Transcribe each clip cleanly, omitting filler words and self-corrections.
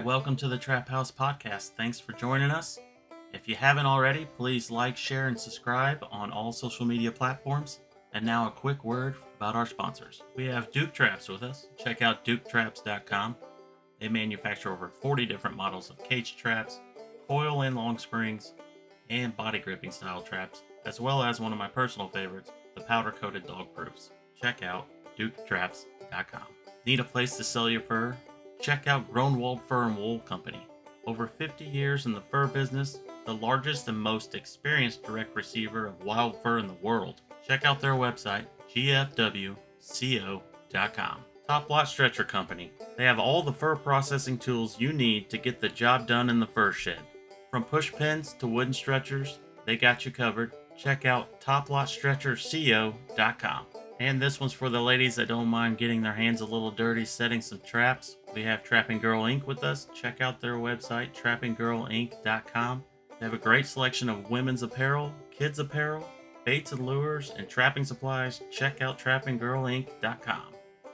welcome to the Trap House Podcast. Thanks for joining us. If you haven't already, please like, share, and subscribe on all social media platforms. And now a quick word about our sponsors. We have Duke Traps with us. Check out duketraps.com. They manufacture over 40 different models of cage traps, coil and long springs, and body gripping style traps, as well as one of my personal favorites, the powder-coated dog proofs. Check out duketraps.com. Need a place to sell your fur? Check out Groenwald Fur and Wool Company. Over 50 years in the fur business, the largest and most experienced direct receiver of wild fur in the world. Check out their website, gfwco.com. Top Lot Stretcher Company. They have all the fur processing tools you need to get the job done in the fur shed. From push pins to wooden stretchers, they got you covered. Check out toplotstretcherco.com. And this one's for the ladies that don't mind getting their hands a little dirty setting some traps. We have Trapping Girl Inc. with us. Check out their website, trappinggirlinc.com. They have a great selection of women's apparel, kids apparel, baits and lures, and trapping supplies. Check out trappinggirlinc.com.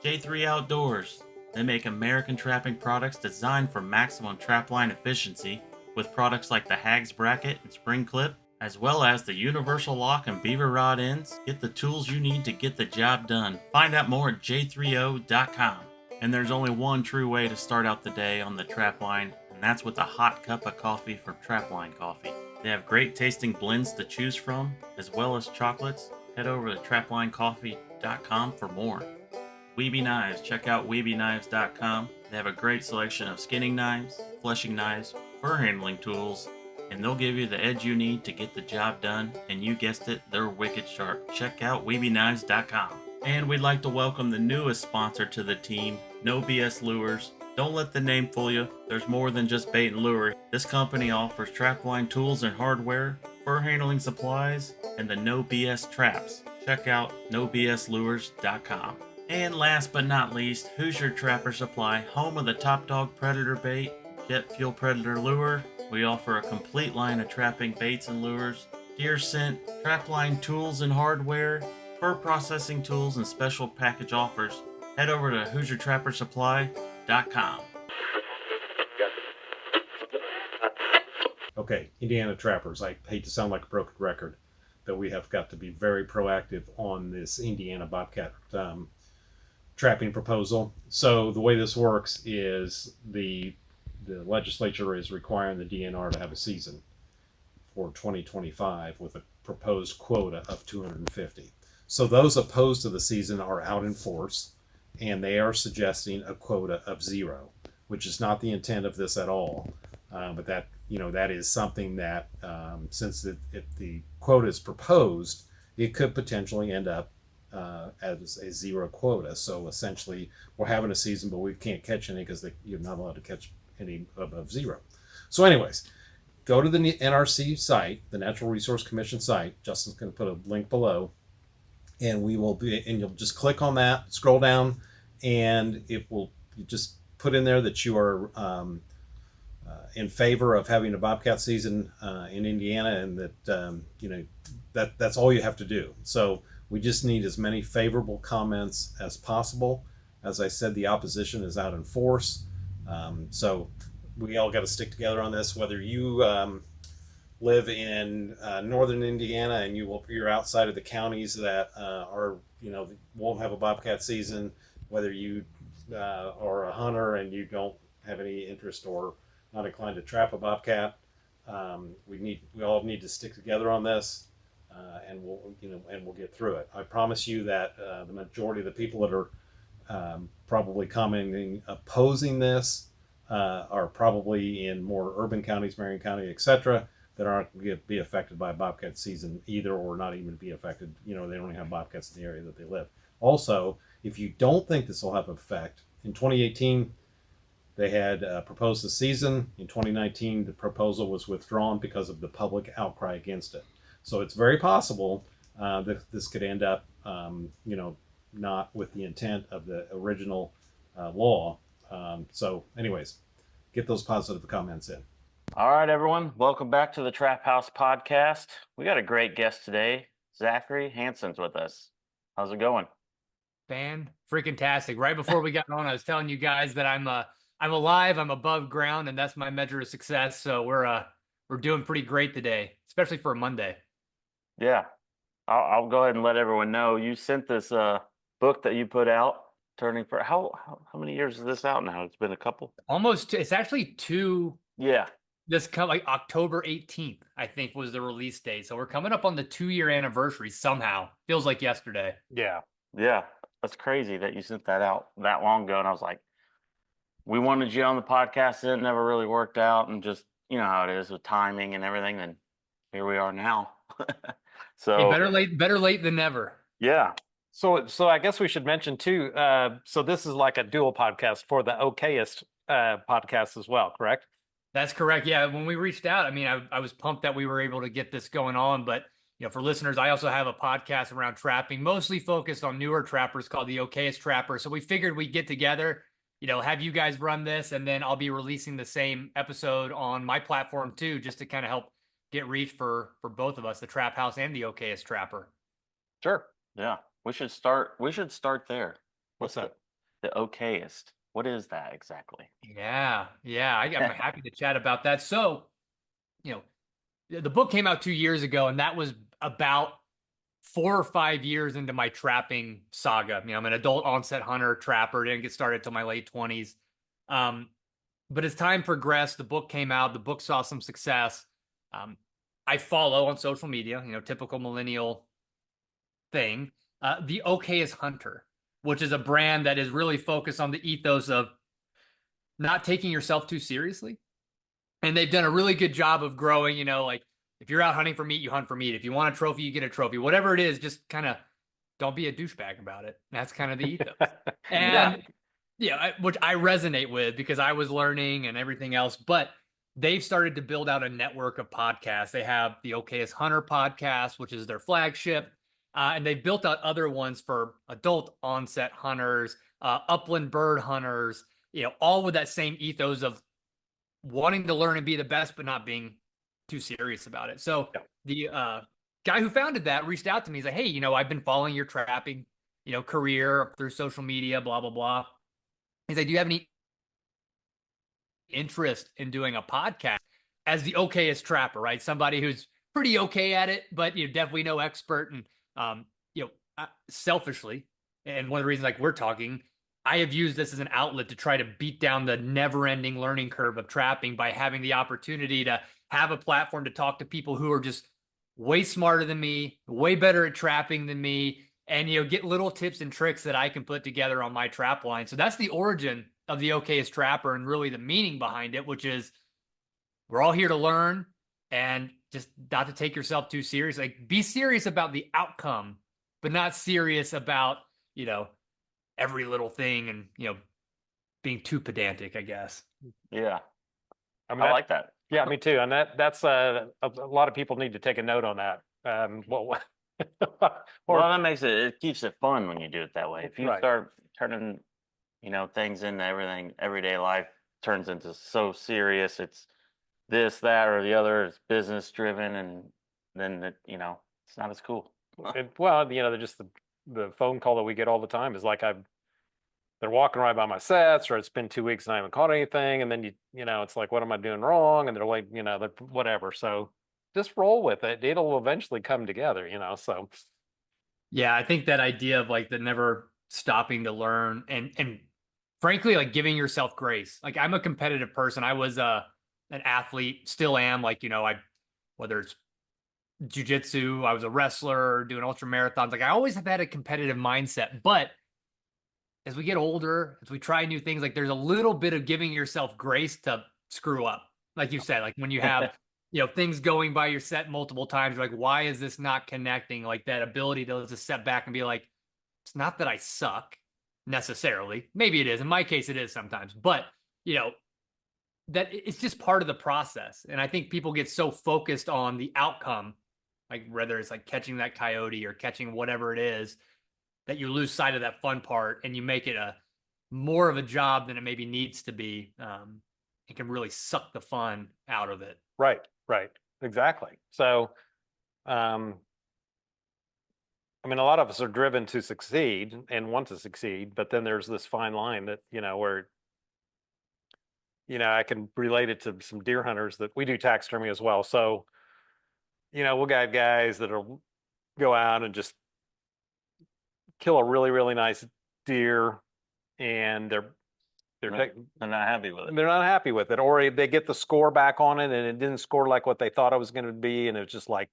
J3 Outdoors. They make American trapping products designed for maximum trapline efficiency with products like the Hags Bracket and Spring Clip, as well as the Universal Lock and Beaver Rod ends. Get the tools you need to get the job done. Find out more at j3o.com. And there's only one true way to start out the day on the trap line, and that's with a hot cup of coffee from Trapline Coffee. They have great tasting blends to choose from, as well as chocolates. Head over to traplinecoffee.com for more. Weeby Knives. Check out weebyknives.com. They have a great selection of skinning knives, fleshing knives, fur handling tools, and they'll give you the edge you need to get the job done, and you guessed it, they're wicked sharp. Check out weebyknives.com. And we'd like to welcome the newest sponsor to the team, No BS Lures. Don't let the name fool you. There's more than just bait and lure. This company offers trapline tools and hardware, fur handling supplies, and the No BS traps. Check out nobslures.com. And last but not least, Hoosier Trapper Supply, home of the Top Dog Predator Bait, Jet Fuel Predator Lure. We offer a complete line of trapping baits and lures, deer scent, trapline tools and hardware, fur processing tools, and special package offers. Head over to HoosierTrapperSupply.com. Okay, Indiana trappers, I hate to sound like a broken record, but we have got to be very proactive on this Indiana bobcat trapping proposal. So the way this works is the legislature is requiring the DNR to have a season for 2025 with a proposed quota of 250. So those opposed to the season are out in force, and they are suggesting a quota of 0, which is not the intent of this at all. But that is something that since if the quota is proposed, it could potentially end up as a 0 quota. So essentially, we're having a season, but we can't catch any because you're not allowed to catch any above 0. So anyways, go to the NRC site, the Natural Resource Commission site. Justin's going to put a link below, and you'll just click on that, scroll down, and you just put in there that you are in favor of having a bobcat season in Indiana, and that's all you have to do. So we just need as many favorable comments as possible. As I said, the opposition is out in force. So we all got to stick together on this, whether you live in northern Indiana and you're outside of the counties that won't have a bobcat season, whether you are a hunter and you don't have any interest or not inclined to trap a bobcat. We all need to stick together on this, and we'll get through it. I promise you that the majority of the people that are probably commenting opposing this are probably in more urban counties, Marion County, etc., that aren't going to be affected by a bobcat season either, or not even be affected. They don't have bobcats in the area that they live. Also, if you don't think this will have an effect, in 2018 they had proposed the season. In 2019 the proposal was withdrawn because of the public outcry against it. So it's very possible that this could end up not with the intent of the original law. So anyways, get those positive comments in. All right, everyone. Welcome back to the Trap House Podcast. We got a great guest today. Zach Hanson's with us. How's it going? Fan freaking tastic. Right before we got on, I was telling you guys that I'm I'm alive, I'm above ground, and that's my measure of success. So we're doing pretty great today, especially for a Monday. Yeah, I'll go ahead and let everyone know you sent this book that you put out, turning for how many years is this out now? It's been a couple. Almost, it's actually two. Yeah, This come like October 18th, I think was the release date. So we're coming up on the 2 year anniversary somehow. Feels like yesterday. Yeah. yeah, that's crazy that you sent that out that long ago. And I was like, we wanted you on the podcast, and it never really worked out, and just you know how it is with timing and everything. And here we are now. Hey, So better late than never. yeah, So I guess we should mention too. So this is like a dual podcast for the Okayest podcast as well, correct? That's correct. Yeah, when we reached out, I mean, I was pumped that we were able to get this going on. But for listeners, I also have a podcast around trapping, mostly focused on newer trappers called the Okayest Trapper. So we figured we'd get together, have you guys run this, and then I'll be releasing the same episode on my platform too, just to kind of help get reach for both of us, the Trap House and the Okayest Trapper. Sure. yeah, we should start. We should start there. What's that? The okayest. What is that exactly? Yeah, I'm happy to chat about that. So, you know, the book came out 2 years ago, and that was about 4 or 5 years into my trapping saga. I'm an adult onset hunter, trapper, didn't get started until my late 20s. But as time progressed, the book came out, the book saw some success. I follow on social media, typical millennial thing, the Okayest Hunter, which is a brand that is really focused on the ethos of not taking yourself too seriously. And they've done a really good job of growing, like if you're out hunting for meat, you hunt for meat. If you want a trophy, you get a trophy. Whatever it is, just kind of don't be a douchebag about it. That's kind of the ethos. And which I resonate with because I was learning and everything else. But they've started to build out a network of podcasts. They have the Okayest Hunter podcast, which is their flagship. And they've built out other ones for adult onset hunters, upland bird hunters, all with that same ethos of wanting to learn and be the best, but not being too serious about it. So the guy who founded that reached out to me. He's like, hey, I've been following your trapping, career through social media, blah, blah, blah. He's like, do you have any interest in doing a podcast as the Okayest Trapper, right? Somebody who's pretty okay at it, but definitely no expert. And selfishly, and one of the reasons like we're talking, I have used this as an outlet to try to beat down the never-ending learning curve of trapping by having the opportunity to have a platform to talk to people who are just way smarter than me, way better at trapping than me, and get little tips and tricks that I can put together on my trap line. So that's the origin of the Okayest Trapper and really the meaning behind it, which is we're all here to learn and just not to take yourself too serious. Like be serious about the outcome, but not serious about, every little thing and, being too pedantic, I guess. Yeah, I mean, I like that. Yeah, me too. And that's a lot of people need to take a note on that. What Well, that makes it keeps it fun when you do it that way. If you Right. start turning, things into everything, everyday life turns into so serious. It's this, that, or the other. It's business driven, and then it's not as cool. they're just the phone call that we get all the time is like they're walking right by my sets, or it's been 2 weeks and I haven't caught anything, and then it's like, what am I doing wrong? And they're like, they're whatever. So just roll with it. It'll eventually come together, So Yeah, I think that idea of like the never stopping to learn and frankly, like giving yourself grace. Like I'm a competitive person. I was an athlete, still am. Like, whether it's jujitsu, I was a wrestler, doing ultra marathons. Like I always have had a competitive mindset, but as we get older, as we try new things, like there's a little bit of giving yourself grace to screw up. Like you said, like when you have, things going by your set multiple times, you're like, why is this not connecting? Like that ability to just step back and be like, it's not that I suck necessarily. Maybe it is. In my case, it is sometimes, but that it's just part of the process. And I think people get so focused on the outcome, like whether it's like catching that coyote or catching whatever it is, that you lose sight of that fun part and you make it a more of a job than it maybe needs to be. It can really suck the fun out of it. right, exactly. So, a lot of us are driven to succeed and want to succeed, but then there's this fine line that where I can relate it to some deer hunters that we do taxidermy as well. So, we'll have guys that'll go out and just kill a really, really nice deer, and they're They're tech- not happy with it. they're not happy with it, or they get the score back on it and it didn't score like what they thought it was going to be, and it's just like,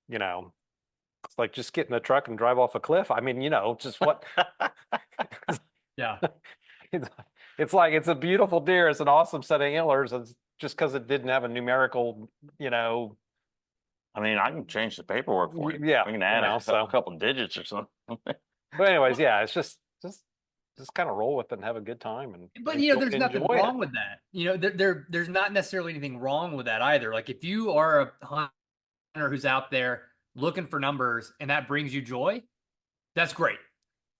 it's like just get in the truck and drive off a cliff. I mean, just what Yeah. it's, it's like it's a beautiful deer, it's an awesome set of antlers, it's just because it didn't have a numerical, I mean, I can change the paperwork for you. Yeah, We can add so- a couple digits or something. But anyways, yeah, it's just kind of roll with it and have a good time. And But there's nothing enjoy wrong it. with that. There's not necessarily anything wrong with that either. Like if you are a hunter who's out there looking for numbers and that brings you joy, that's great.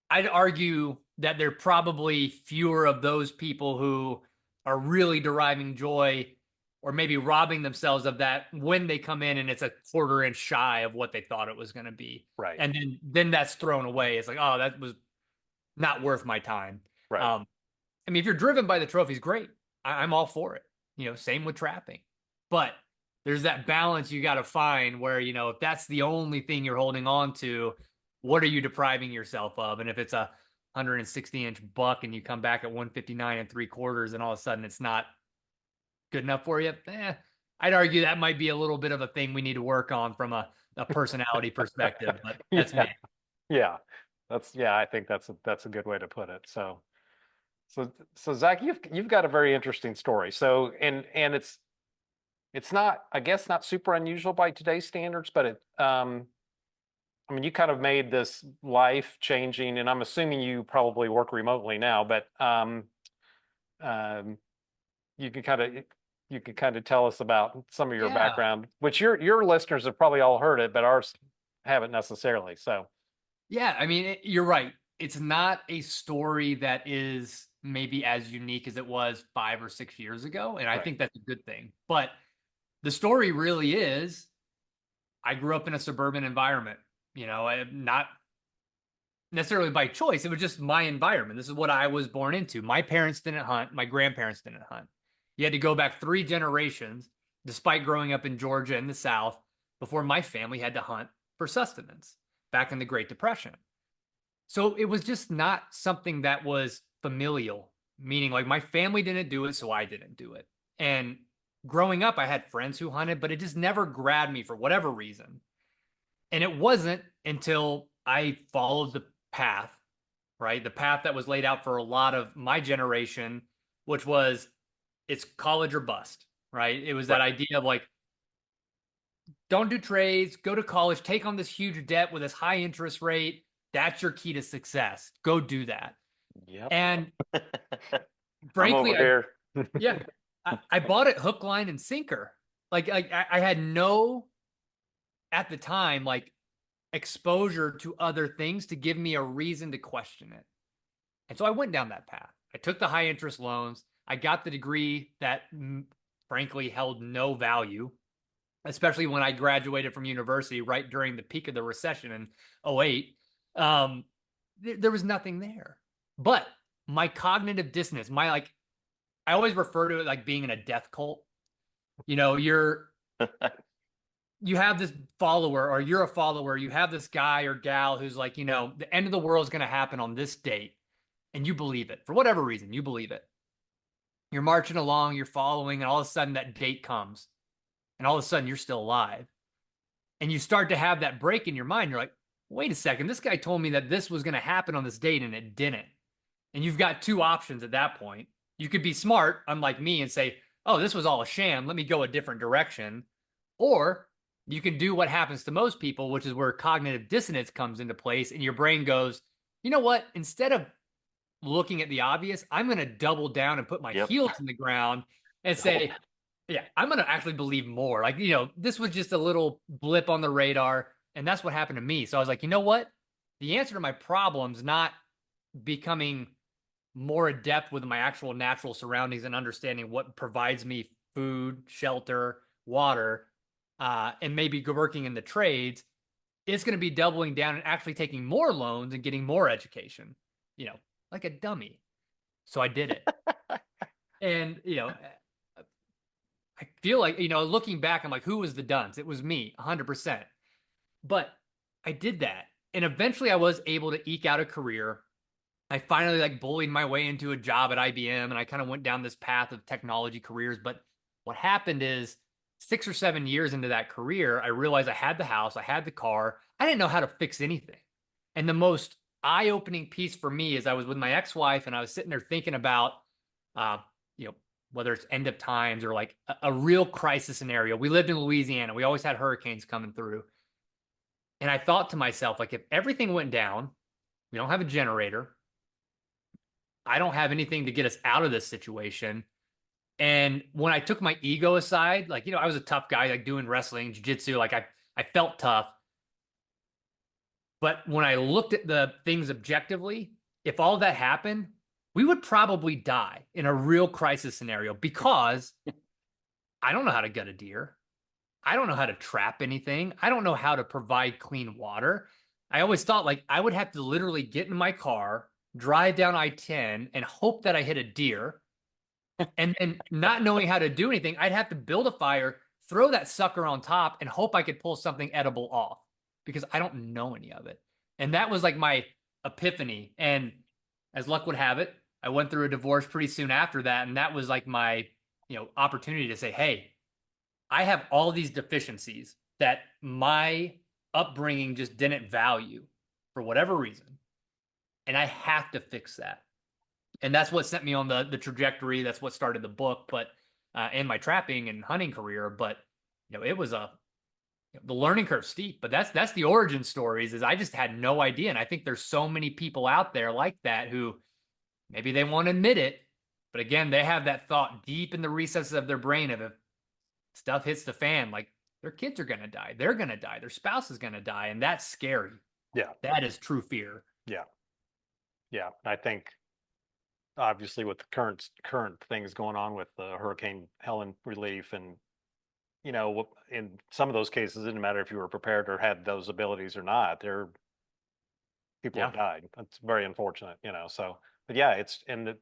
I'd argue that there are probably fewer of those people who are really deriving joy or maybe robbing themselves of that when they come in and it's a quarter inch shy of what they thought it was going to be. Right. And then that's thrown away. It's like, oh, that was not worth my time. Right. I mean, if you're driven by the trophies, great. I'm all for it. Same with trapping. But there's that balance you got to find where, if that's the only thing you're holding on to, what are you depriving yourself of? And if it's a 160-inch buck and you come back at 159 3/4 and all of a sudden it's not good enough for you, I'd argue that might be a little bit of a thing we need to work on from a personality perspective. But that's me. Yeah. I think that's a good way to put it. So Zach, you've got a very interesting story. So, and it's not, I guess, not super unusual by today's standards, but I mean, you kind of made this life changing, and I'm assuming you probably work remotely now, but you can kind of tell us about some of your Yeah. background, which your listeners have probably all heard it, but ours haven't necessarily. So Yeah, I mean, you're right. It's not a story that is maybe as unique as it was 5 or 6 years ago, and I Right. think that's a good thing. But the story really is, I grew up in a suburban environment. Not necessarily by choice. It was just my environment. This is what I was born into. My parents didn't hunt. My grandparents didn't hunt. You had to go back 3 generations, despite growing up in Georgia in the South, before my family had to hunt for sustenance back in the Great Depression. So it was just not something that was familial, meaning like my family didn't do it, so I didn't do it. And growing up, I had friends who hunted, but it just never grabbed me for whatever reason. And it wasn't until I followed the path, right? The path that was laid out for a lot of my generation, which was it's college or bust, right? It was that idea of like, don't do trades, go to college, take on this huge debt with this high interest rate. That's your key to success. Go do that. Yep. And I'm frankly, over here. I bought it hook, line, and sinker. Like I had no, at the time, like exposure to other things to give me a reason to question it. And so I went down that path. I took the high interest loans. I got the degree that frankly held no value, especially when I graduated from university right during the peak of the recession in 2008. There was nothing there. But my cognitive dissonance, I always refer to it like being in a death cult. You have this follower, or you're a follower, you have this guy or gal who's like, the end of the world is going to happen on this date, and you believe it. For whatever reason, you believe it. You're marching along, you're following, and all of a sudden that date comes, and all of a sudden you're still alive. And you start to have that break in your mind. You're like, wait a second, this guy told me that this was going to happen on this date, and it didn't. And you've got 2 options at that point. You could be smart, unlike me, and say, oh, this was all a sham. Let me go a different direction. Or you can do what happens to most people, which is where cognitive dissonance comes into place, and your brain goes, you know what? Instead of looking at the obvious, I'm going to double down and put my heels in the ground and say, yeah, I'm going to actually believe more. Like, this was just a little blip on the radar, and that's what happened to me. So I was like, you know what? The answer to my problem's not becoming more adept with my actual natural surroundings and understanding what provides me food, shelter, water, and maybe working in the trades. It's going to be doubling down and actually taking more loans and getting more education, like a dummy. So I did it. And, I feel like, looking back, I'm like, who was the dunce? It was me, 100%. But I did that. And eventually I was able to eke out a career. I finally like bullied my way into a job at IBM, and I kind of went down this path of technology careers. But what happened is 6 or 7 years into that career, I realized I had the house, I had the car. I didn't know how to fix anything. And the most eye-opening piece for me is I was with my ex-wife and I was sitting there thinking about, uh, you know, whether it's end of times or like a real crisis scenario. We lived in Louisiana. We always had hurricanes coming through. And I thought to myself, like, if everything went down, we don't have a generator, I don't have anything to get us out of this situation. And when I took my ego aside, like, I was a tough guy, like doing wrestling, jiu-jitsu, like I felt tough. But when I looked at the things objectively, if all that happened, we would probably die in a real crisis scenario because I don't know how to gut a deer. I don't know how to trap anything. I don't know how to provide clean water. I always thought like I would have to literally get in my car, drive down I-10 and hope that I hit a deer. And not knowing how to do anything, I'd have to build a fire, throw that sucker on top and hope I could pull something edible off because I don't know any of it. And that was like my epiphany. And as luck would have it, I went through a divorce pretty soon after that. And that was like my, opportunity to say, hey, I have all these deficiencies that my upbringing just didn't value for whatever reason. And I have to fix that. And that's what sent me on the trajectory. That's what started the book, but and my trapping and hunting career. But it was the learning curve steep. But that's the origin stories. Is I just had no idea, and I think there's so many people out there like that who maybe they won't admit it, but again, they have that thought deep in the recesses of their brain of if stuff hits the fan, like their kids are gonna die, they're gonna die, their spouse is gonna die, and that's scary. Yeah, that is true fear. Yeah. I think obviously with the current things going on with the Hurricane Helen relief, and in some of those cases, it didn't matter if you were prepared or had those abilities or not. People have died. That's very unfortunate, So, but yeah,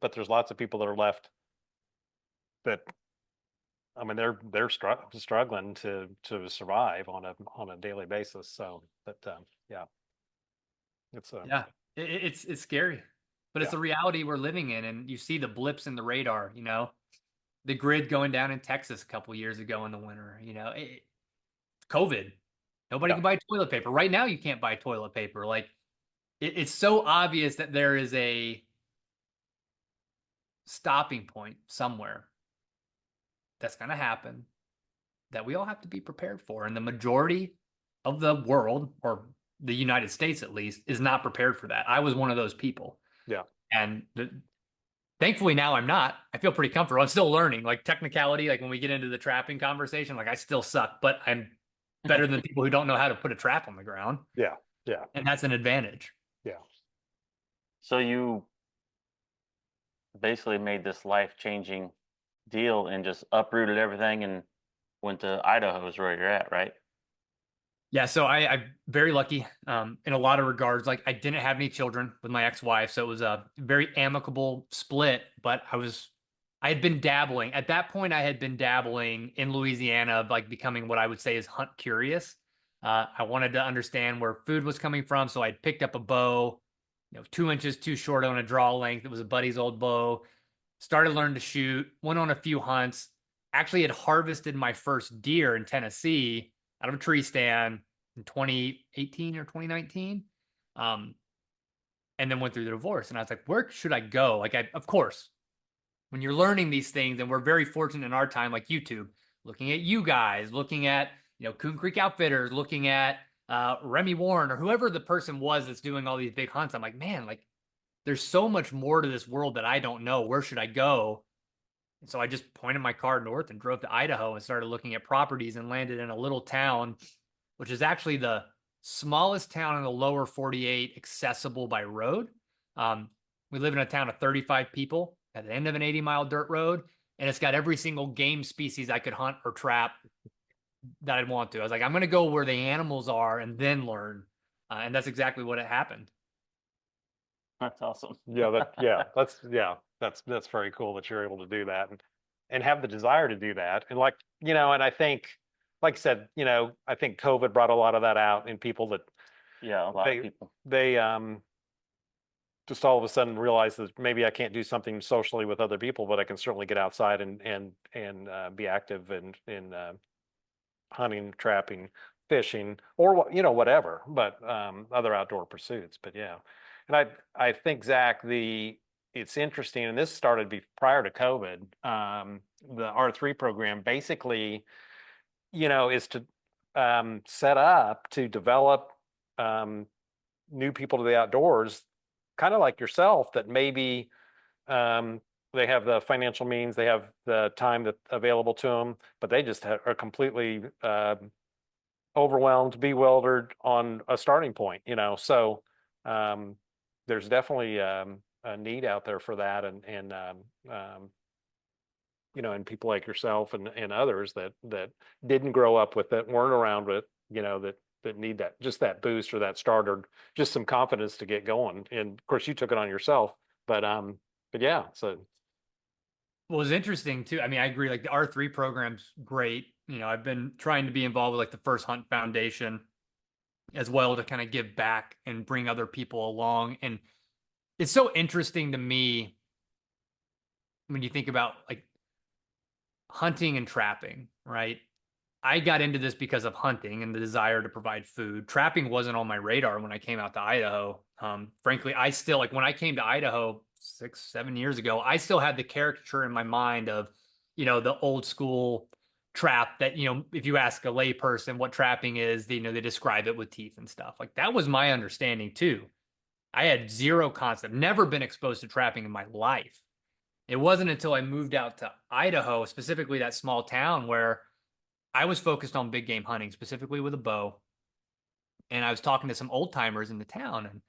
but there's lots of people that are left that, I mean, they're struggling to survive on a daily basis. So, but yeah, it's it's scary, but it's the reality we're living in, and you see the blips in the radar. The grid going down in Texas a couple years ago in the winter. COVID, nobody can buy toilet paper right now. You can't buy toilet paper. Like it's so obvious that there is a stopping point somewhere that's going to happen that we all have to be prepared for. And the majority of the world, or the United States at least, is not prepared for that. I was one of those people. Yeah. And thankfully now I'm not. I feel pretty comfortable. I'm still learning, like technicality, like when we get into the trapping conversation, like I still suck, but I'm better than people who don't know how to put a trap on the ground. Yeah. And that's an advantage. Yeah. So you basically made this life-changing deal and just uprooted everything and went to Idaho is where you're at, right? Yeah, so I'm very lucky in a lot of regards. Like I didn't have any children with my ex-wife, so it was a very amicable split. But I had been dabbling at that point. I had been dabbling in Louisiana, like becoming what I would say is hunt curious. I wanted to understand where food was coming from, so I picked up a bow, 2 inches too short on a draw length. It was a buddy's old bow. Started learning to shoot. Went on a few hunts. Actually, had harvested my first deer in Tennessee out of a tree stand in 2018 or 2019. And then went through the divorce. And I was like, where should I go? Like, of course, when you're learning these things, and we're very fortunate in our time, like YouTube, looking at you guys, looking at, Coon Creek Outfitters, looking at Remy Warren or whoever the person was that's doing all these big hunts. I'm like, man, like there's so much more to this world that I don't know. Where should I go? And so I just pointed my car north and drove to Idaho and started looking at properties and landed in a little town, which is actually the smallest town in the lower 48 accessible by road. We live in a town of 35 people at the end of an 80-mile dirt road, and it's got every single game species I could hunt or trap that I'd want to. I was like, I'm going to go where the animals are and then learn. And that's exactly what happened. That's awesome. Yeah. that's very cool that you're able to do that and have the desire to do that. And like, and I think, like I said, I think COVID brought a lot of that out in people that Yeah, a lot they of people. they just all of a sudden realize that maybe I can't do something socially with other people, but I can certainly get outside and be active in hunting, trapping, fishing, or whatever, but other outdoor pursuits. But yeah, and I think Zach, it's interesting, and this started prior to COVID. The R3 program basically, is to set up to develop new people to the outdoors, kind of like yourself, that maybe they have the financial means, they have the time that available to them, but they just are completely overwhelmed, bewildered on a starting point. So there's definitely a need out there for that, and people like yourself and others that didn't grow up with it, weren't around with, that need that boost or that start or just some confidence to get going. And of course, you took it on yourself, but yeah. So Well, it's interesting too. I mean, I agree. Like the R3 program's great. I've been trying to be involved with like the First Hunt Foundation as well to kind of give back and bring other people along. And it's so interesting to me when you think about like hunting and trapping, right? I got into this because of hunting and the desire to provide food. Trapping wasn't on my radar when I came out to Idaho. Frankly, I still like when I came to Idaho 6-7 years ago, I still had the caricature in my mind of, the old school trap that, if you ask a layperson what trapping is, they describe it with teeth and stuff. Like that was my understanding too. I had zero concept, never been exposed to trapping in my life. It wasn't until I moved out to Idaho, specifically that small town, where I was focused on big game hunting, specifically with a bow. And I was talking to some old timers in the town, and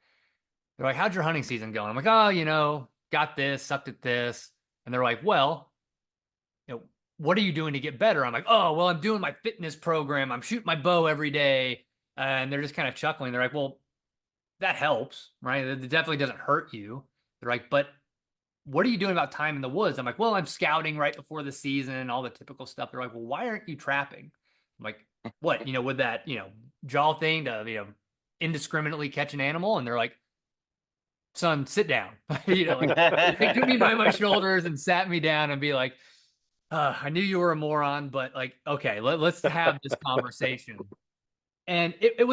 they're like, "How'd your hunting season going?" I'm like, "Oh, got this, sucked at this." And they're like, "Well, what are you doing to get better?" I'm like, "Oh, well, I'm doing my fitness program. I'm shooting my bow every day." And they're just kind of chuckling. They're like, "Well, that helps, right? It definitely doesn't hurt you." They're like, "But what are you doing about time in the woods?" I'm like, "Well, I'm scouting right before the season, all the typical stuff." They're like, "Well, why aren't you trapping?" I'm like, "What, with that, jaw thing to, indiscriminately catch an animal?" And they're like, "Son, sit down." Like they took me by my shoulders and sat me down and be like, "I knew you were a moron, but like, okay, let's have this conversation." And it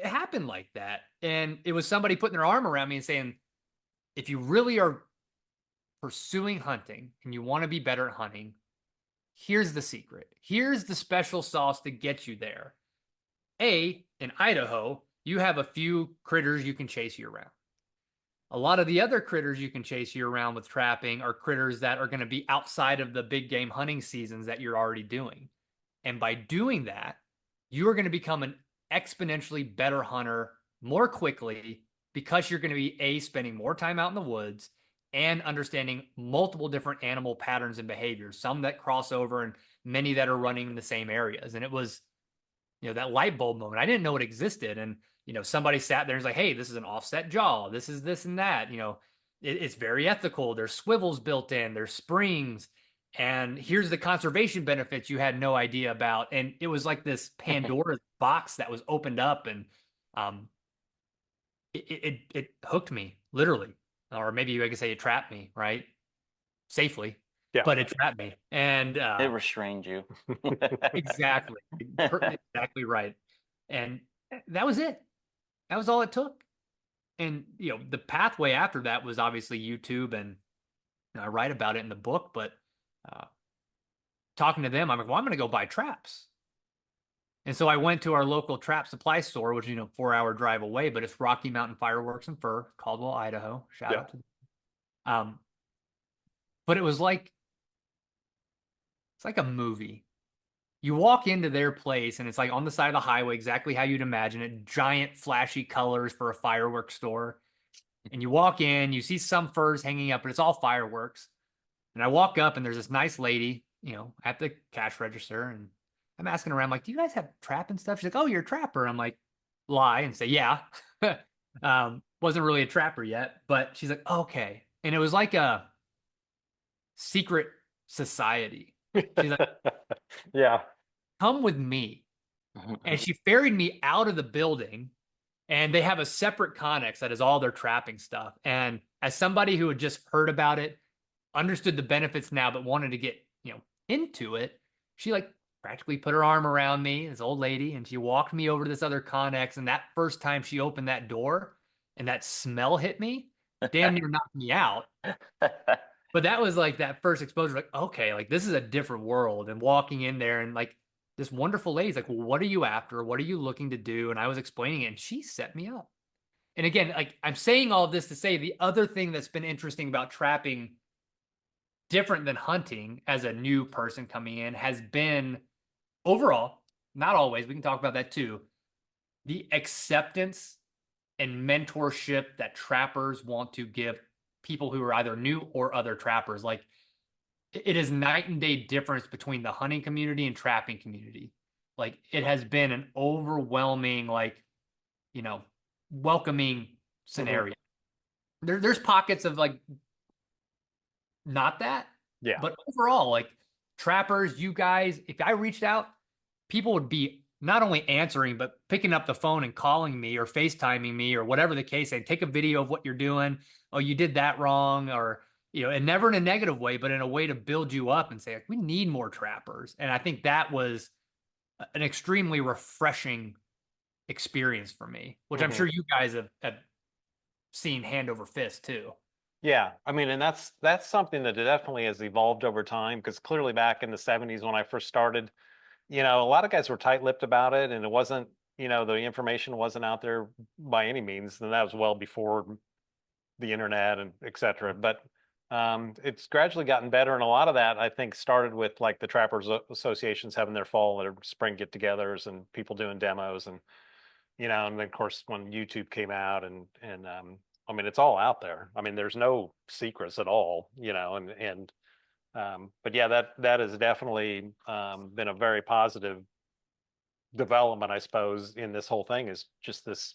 happened like that. And it was somebody putting their arm around me and saying, if you really are pursuing hunting and you want to be better at hunting, here's the secret. Here's the special sauce to get you there. In Idaho, you have a few critters you can chase year round. A lot of the other critters you can chase year round with trapping are critters that are going to be outside of the big game hunting seasons that you're already doing. And by doing that, you are going to become an exponentially better hunter more quickly because you're going to be spending more time out in the woods and understanding multiple different animal patterns and behaviors, some that cross over and many that are running in the same areas. And it was, that light bulb moment. I didn't know it existed. And, somebody sat there and was like, "Hey, this is an offset jaw. This is this and that." It's very ethical. There's swivels built in, there's springs, and here's the conservation benefits you had no idea about. And it was like this Pandora's box that was opened up, and it hooked me, literally. Or maybe I could say it trapped me, right? Safely. Yeah. But it trapped me. And It restrained you. exactly. Exactly right. And that was it. That was all it took. And the pathway after that was obviously YouTube, and I write about it in the book. But talking to them, I'm like, "Well, I'm going to go buy traps." And so I went to our local trap supply store, which 4-hour drive away, but it's Rocky Mountain Fireworks and Fur, Caldwell, Idaho. Shout out to them. But it's like a movie. You walk into their place and it's like on the side of the highway, exactly how you'd imagine it, giant flashy colors for a fireworks store. And you walk in, you see some furs hanging up, but it's all fireworks. And I walk up and there's this nice lady, at the cash register. And I'm asking around, like, "Do you guys have trap and stuff?" She's like, "Oh, you're a trapper." I'm like, lie and say, "Yeah." Wasn't really a trapper yet, but she's like, "Okay." And it was like secret society. She's like, Yeah. come with me. And she ferried me out of the building, and they have a separate connex that is all their trapping stuff. And as somebody who had just heard about it, understood the benefits now, but wanted to get, into it, she like practically put her arm around me, this old lady, and she walked me over to this other connex. And that first time she opened that door and that smell hit me, damn near knocked me out. But that was like that first exposure, like, okay, like this is a different world. And walking in there and like this wonderful lady's like, well, what are you after? What are you looking to do? And I was explaining it and she set me up. And again, like I'm saying all of this to say the other thing that's been interesting about trapping, different than hunting as a new person coming in, has been overall, not always, we can talk about that too, the acceptance and mentorship that trappers want to give people who are either new or other trappers. Like it is night and day difference between the hunting community and trapping community. Like it has been an overwhelming, like, welcoming scenario. There's pockets of like not that, Yeah. but overall, like trappers, you guys, if I reached out, people would be not only answering, but picking up the phone and calling me or FaceTiming me or whatever the case, and take a video of what you're doing. Oh, you did that wrong. Or, and never in a negative way, but in a way to build you up and say, like, we need more trappers. And I think that was an extremely refreshing experience for me, which I'm sure you guys have seen hand over fist too. Yeah, I mean, and that's something that definitely has evolved over time, because clearly back in the 70s when I first started, a lot of guys were tight-lipped about it, and it wasn't, the information wasn't out there by any means, and that was well before the internet and et cetera. But it's gradually gotten better, and a lot of that I think started with like the trappers associations having their fall or spring get-togethers and people doing demos, and and then of course when YouTube came out, and I mean, it's all out there. I mean, there's no secrets at all, but yeah, that has definitely been a very positive development, I suppose, in this whole thing, is just this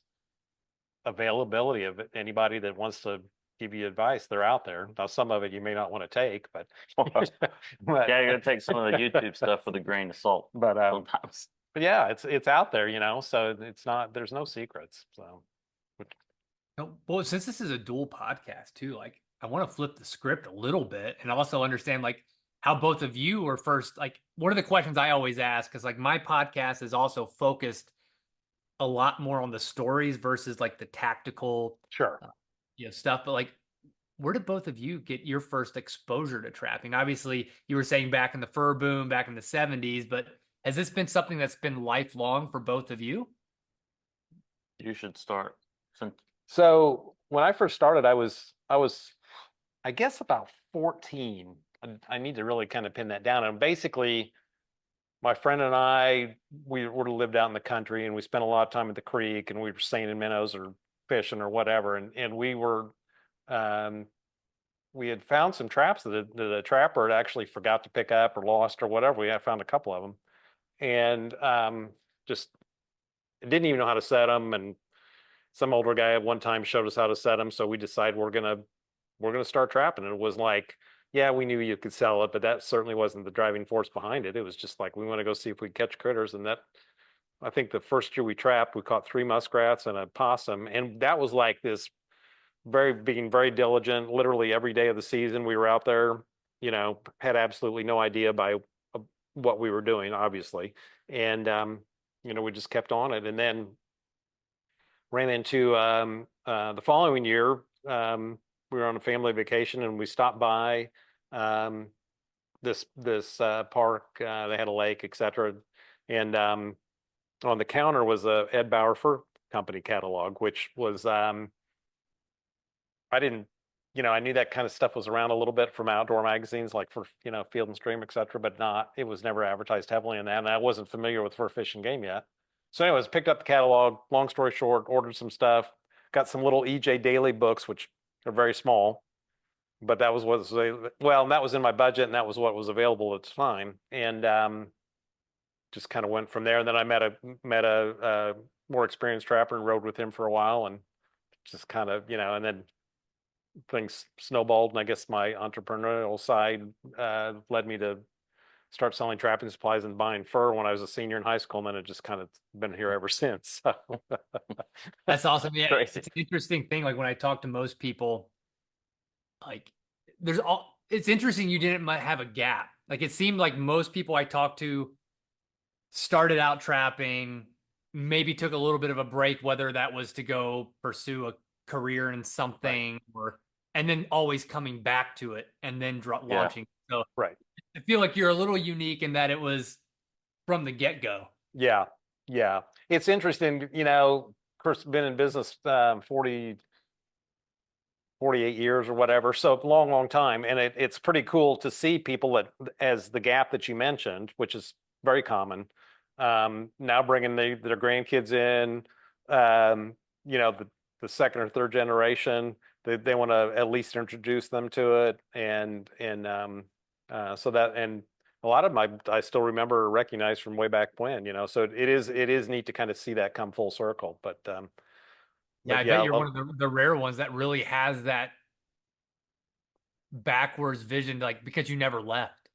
availability of anybody that wants to give you advice. They're out there. Now, some of it you may not want to take, but, but Yeah, you're gonna take some of the YouTube stuff with a grain of salt. but Sometimes. but yeah, it's out there, so it's not, there's no secrets. So Well, since this is a dual podcast too, like I want to flip the script a little bit and also understand like how both of you were first. Like one of the questions I always ask, because like my podcast is also focused a lot more on the stories versus like the tactical, sure. stuff. But like, where did both of you get your first exposure to trapping? Obviously, you were saying back in the fur boom, back in the 70s, but has this been something that's been lifelong for both of you? You should start. So when I first started, I guess about 14. I need to really kind of pin that down. And basically, my friend and I, we would have lived out in the country, and we spent a lot of time at the creek, and we were seining minnows or fishing or whatever. And we had found some traps that the trapper had actually forgot to pick up or lost or whatever. We had found a couple of them, and just didn't even know how to set them. And some older guy at one time showed us how to set them, so we decided we're gonna start trapping. And it was like, yeah, we knew you could sell it, but that certainly wasn't the driving force behind it. It was just like, we want to go see if we could catch critters. And that, I think the first year we trapped, we caught 3 muskrats and a possum, and that was like this being very diligent. Literally every day of the season we were out there, had absolutely no idea by what we were doing, obviously. And we just kept on it. And then ran into the following year, we were on a family vacation, and we stopped by this park. They had a lake, etc. And on the counter was a Ed Bauer Fur Company catalog, which was I didn't, I knew that kind of stuff was around a little bit from outdoor magazines, like for Field and Stream, etc. But it was never advertised heavily in that, and I wasn't familiar with fur fishing game yet. So anyways, picked up the catalog, long story short, ordered some stuff, got some little EJ Daily books, which are very small, but that was and that was in my budget, and that was what was available at the time. And just kind of went from there. And then I met a more experienced trapper and rode with him for a while, and just kind of, and then things snowballed, and I guess my entrepreneurial side led me to start selling trapping supplies and buying fur when I was a senior in high school, and then it just kind of been here ever since. So. That's awesome. Yeah, Crazy. it's an interesting thing. Like when I talk to most people, like it's interesting you didn't have a gap. Like it seemed like most people I talked to started out trapping, maybe took a little bit of a break, whether that was to go pursue a career in something or, and then always coming back to it and then launching. So Right. I feel like you're a little unique in that it was from the get-go. Yeah. Yeah. It's interesting, you know, of course, been in business 48 years or whatever. So long, long time. And it's pretty cool to see people that, as the gap that you mentioned, which is very common, now bringing their grandkids in, you know, the second or third generation, they want to at least introduce them to it. And so that, and a lot of them I still remember or recognize from way back when, you know, so it is neat to kind of see that come full circle. But Yeah, I yeah, bet you're one of the rare ones that really has that backwards vision, like because you never left.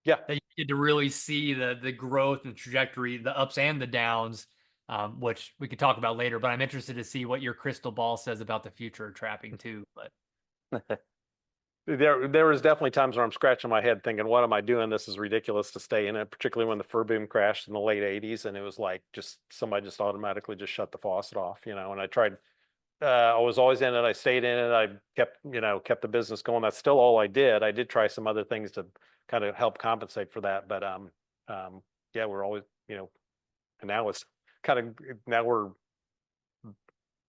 yeah. That you get to really see the growth and trajectory, the ups and the downs, which we could talk about later. But I'm interested to see what your crystal ball says about the future of trapping too. But There was definitely times where I'm scratching my head thinking, what am I doing? This is ridiculous to stay in it, particularly when the fur boom crashed in the late 80s. And it was like just somebody just automatically just shut the faucet off, you know, and I tried, I was always in it. I stayed in it. I kept the business going. That's still all I did. I did try some other things to kind of help compensate for that. But yeah, we're always, you know, and now it's kind of, now we're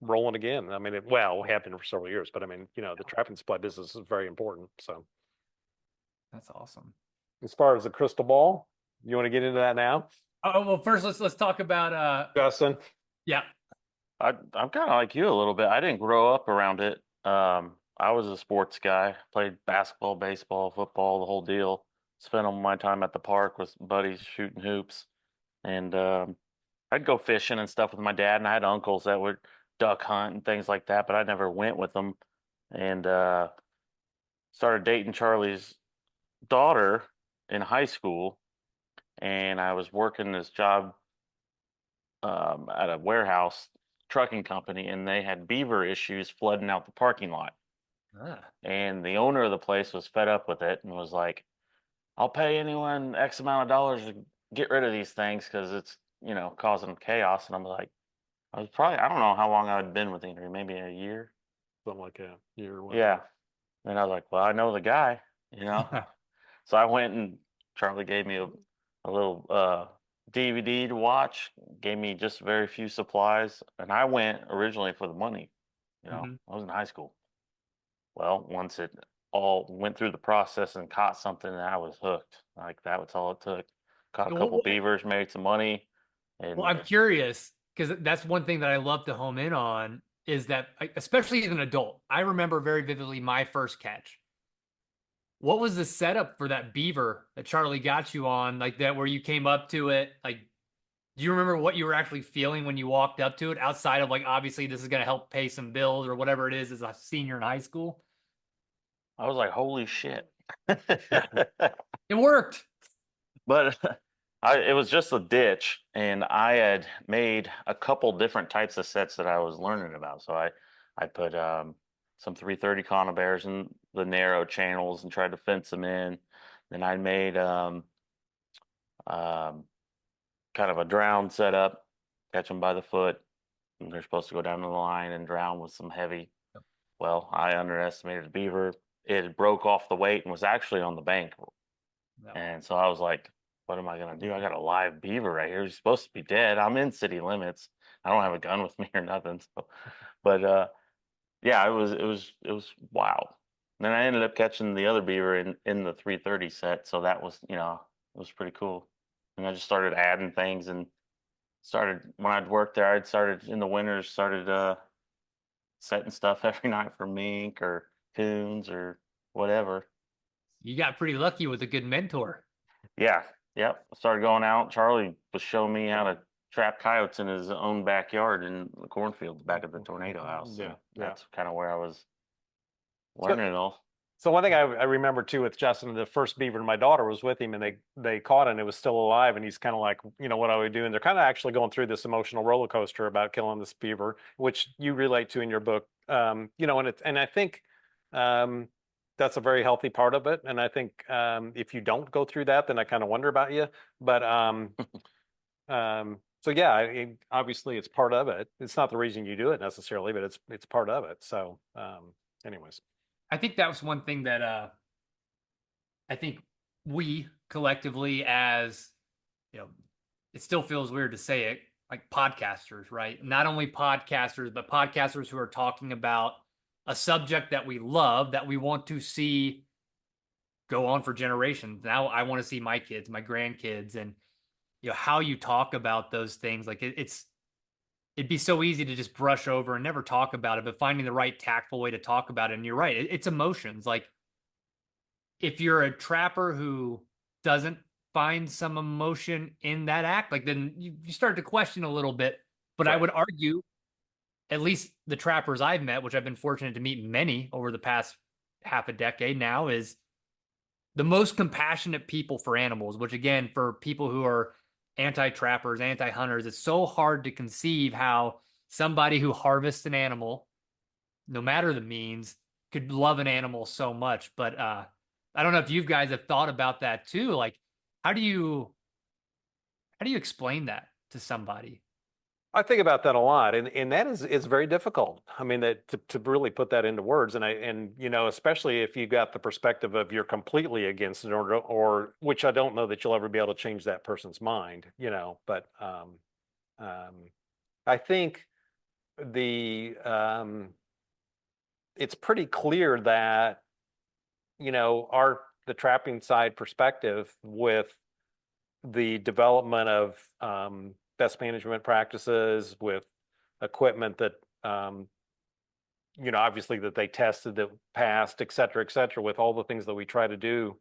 rolling again. I mean, we have been for several years, but I mean, you know, the trapping supply business is very important. So that's awesome. as far as the crystal ball, you want to get into that now, Oh well, first let's talk about Justin? yeah. I'm kind of like you a little bit. I didn't grow up around it. I was a sports guy, played basketball, baseball, football, the whole deal. Spent all my time at the park with buddies shooting hoops, and I'd go fishing and stuff with my dad. And I had uncles that would duck hunt and things like that, but I never went with them. And started dating Charlie's daughter in high school, and I was working this job at a warehouse trucking company, and they had beaver issues flooding out the parking lot. And the owner of the place was fed up with it and was like, I'll pay anyone X amount of dollars to get rid of these things because it's, you know, causing chaos. And I'm like, I was probably, I don't know how long I'd been with Henry, maybe a year. Something like a year or Yeah. whatever. And I was like, well, I know the guy, you know. So I went and Charlie gave me a little DVD to watch, gave me just very few supplies. And I went originally for the money, you know, I was in high school. Well, once it all went through the process and caught something, I was hooked. Like that was all it took. Caught a So couple beavers, made some money, and well, I'm curious because that's one thing that I love to home in on is that, especially as an adult, I remember very vividly my first catch. What was the setup for that beaver that Charlie got you on, like that, where you came up to it? Like, do you remember what you were actually feeling when you walked up to it outside of like, obviously this is going to help pay some bills or whatever it is as a senior in high school? I was like, holy shit. It worked. But it was just a ditch, and I had made a couple different types of sets that I was learning about. So I put some 330 conibears in the narrow channels and tried to fence them in. Then I made um, kind of a drown setup, catch them by the foot, and they're supposed to go down the line and drown with some heavy. Well, I underestimated the beaver. It broke off the weight and was actually on the bank. No. And so I was like, what am I going to do? I got a live beaver right here. He's supposed to be dead. I'm in city limits. I don't have a gun with me or nothing. So, but yeah, it was wild. And then I ended up catching the other beaver in the 330 set. So that was, you know, it was pretty cool. And I just started adding things and started when I'd worked there, I'd started in the winters, started setting stuff every night for mink or coons or whatever. You got pretty lucky with a good mentor. Yeah, yep. Started going out. Charlie was showing me how to trap coyotes in his own backyard in the cornfields back at the tornado house. Yeah, So that's kind of where I was learning it all. So one thing I remember too with Justin, the first beaver, and my daughter was with him, and they caught it and it was still alive, and he's kind of like, what are we doing? They're kind of actually going through this emotional roller coaster about killing this beaver, which you relate to in your book. And I think that's a very healthy part of it. And I think if you don't go through that, then I kind of wonder about you. But so yeah, obviously it's part of it. It's not the reason you do it necessarily, but it's part of it. So anyways. I think that was one thing that I think we collectively, as it still feels weird to say it, like podcasters, right? Not only podcasters, but podcasters who are talking about a subject that we love, that we want to see go on for generations. Now I want to see my kids, my grandkids, and how you talk about those things. Like it'd be so easy to just brush over and never talk about it, but finding the right tactful way to talk about it. And you're right, it's emotions. Like if you're a trapper who doesn't find some emotion in that act, like then you start to question a little bit. But right. I would argue, at least the trappers I've met, which I've been fortunate to meet many over the past half a decade now, is the most compassionate people for animals, which again, for people who are anti-trappers, anti-hunters, it's so hard to conceive how somebody who harvests an animal, no matter the means, could love an animal so much. But I don't know if you guys have thought about that too. Like, how do you explain that to somebody? I think about that a lot, and that is very difficult. I mean, that to really put that into words, and especially if you got the perspective of you're completely against it, or which I don't know that you'll ever be able to change that person's mind, But I think it's pretty clear that the trapping side perspective with the development of best management practices, with equipment that obviously that they tested, that passed, et cetera, with all the things that we try to do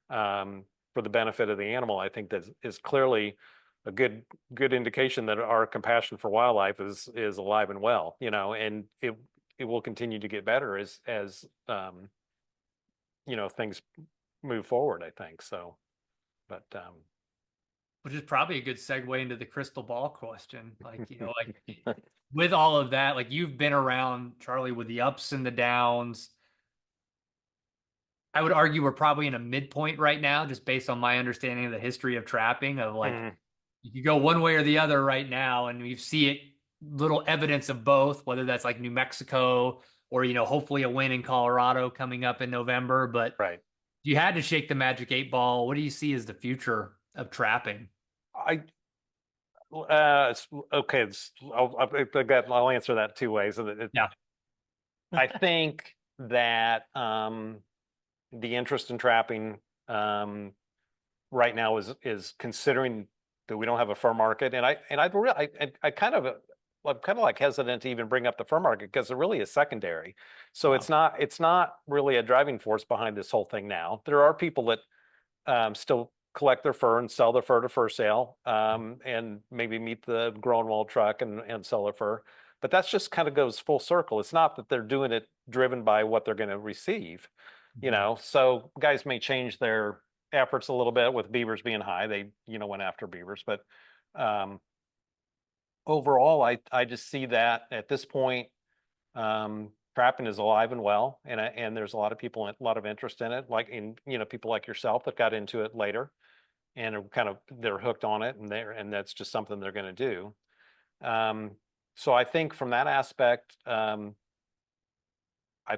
for the benefit of the animal. I think that is clearly a good indication that our compassion for wildlife is alive and well, and it will continue to get better as things move forward, I think. So, but which is probably a good segue into the crystal ball question. Like, like with all of that, like you've been around, Charlie, with the ups and the downs. I would argue we're probably in a midpoint right now, just based on my understanding of the history of trapping, of like, you could go one way or the other right now, and we see it, little evidence of both, whether that's like New Mexico or, hopefully a win in Colorado coming up in November. But right. If you had to shake the magic 8-ball, what do you see as the future of trapping? Okay. I'll answer that two ways. Yeah. I think that the interest in trapping right now is considering that we don't have a fur market, and I'm kind of like hesitant to even bring up the fur market because it really is secondary. So wow. It's not really a driving force behind this whole thing now. There are people that still collect their fur and sell their fur to fur sale, and maybe meet the grown wall truck and sell their fur. But that's just kind of goes full circle. It's not that they're doing it driven by what they're going to receive, So guys may change their efforts a little bit with beavers being high. They, went after beavers, but overall, I just see that at this point, trapping is alive and well, and there's a lot of interest in it, like people like yourself that got into it later and are they're hooked on it, and that's just something they're going to do. So I think from that aspect, I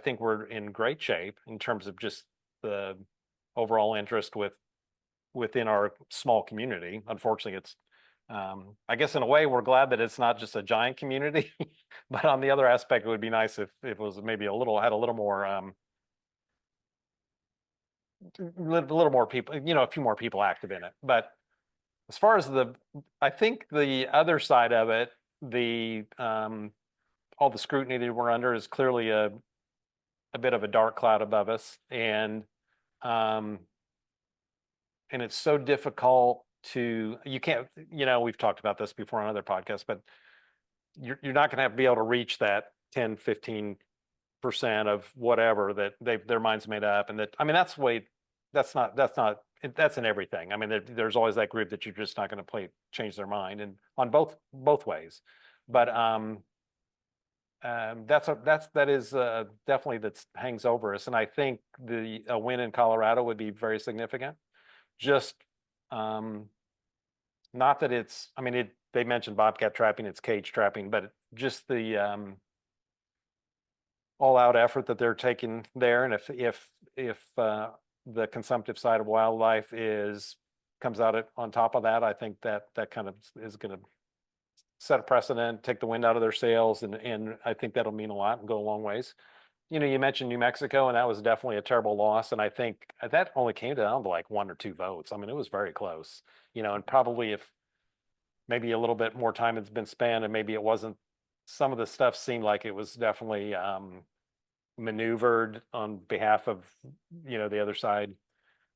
think we're in great shape in terms of just the overall interest within our small community. Unfortunately, it's I guess in a way we're glad that it's not just a giant community, but on the other aspect, it would be nice if it was maybe had a little more people, a few more people active in it. But as far as I think the other side of it, all the scrutiny that we're under is clearly a bit of a dark cloud above us, and it's so difficult you can't, we've talked about this before on other podcasts, but you're not going to be able to reach that 10, 15% percent of whatever that their mind's made up, and that, I mean, that's in everything. I mean, there's always that group that you're just not going to change their mind, and on both ways. But that is definitely that hangs over us, and I think a win in Colorado would be very significant. Just not that it's, I mean, they mentioned bobcat trapping, it's cage trapping, but just the all-out effort that they're taking there, and if the consumptive side of wildlife comes out on top of that, I think that kind of is going to set a precedent, take the wind out of their sails, and I think that'll mean a lot and go a long ways. You know, you mentioned New Mexico, and that was definitely a terrible loss, and I think that only came down to like 1 or 2 votes. I mean, it was very close, you know, and probably if maybe a little bit more time has been spent, and maybe it wasn't, some of the stuff seemed like it was definitely maneuvered on behalf of, you know, the other side.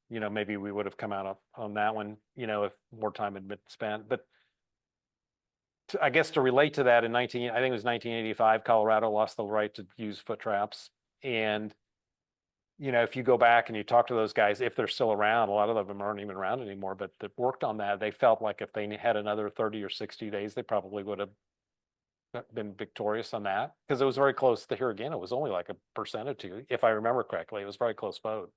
You know, maybe we would have come out on that one, you know, if more time had been spent. But I guess to relate to that, I think it was 1985, Colorado lost the right to use foot traps. And, you know, if you go back and you talk to those guys, if they're still around, a lot of them aren't even around anymore, but that worked on that, they felt like if they had another 30 or 60 days, they probably would have been victorious on that, because it was very close. Here again, it was only like 1% or 2%, if I remember correctly. It was a very close vote.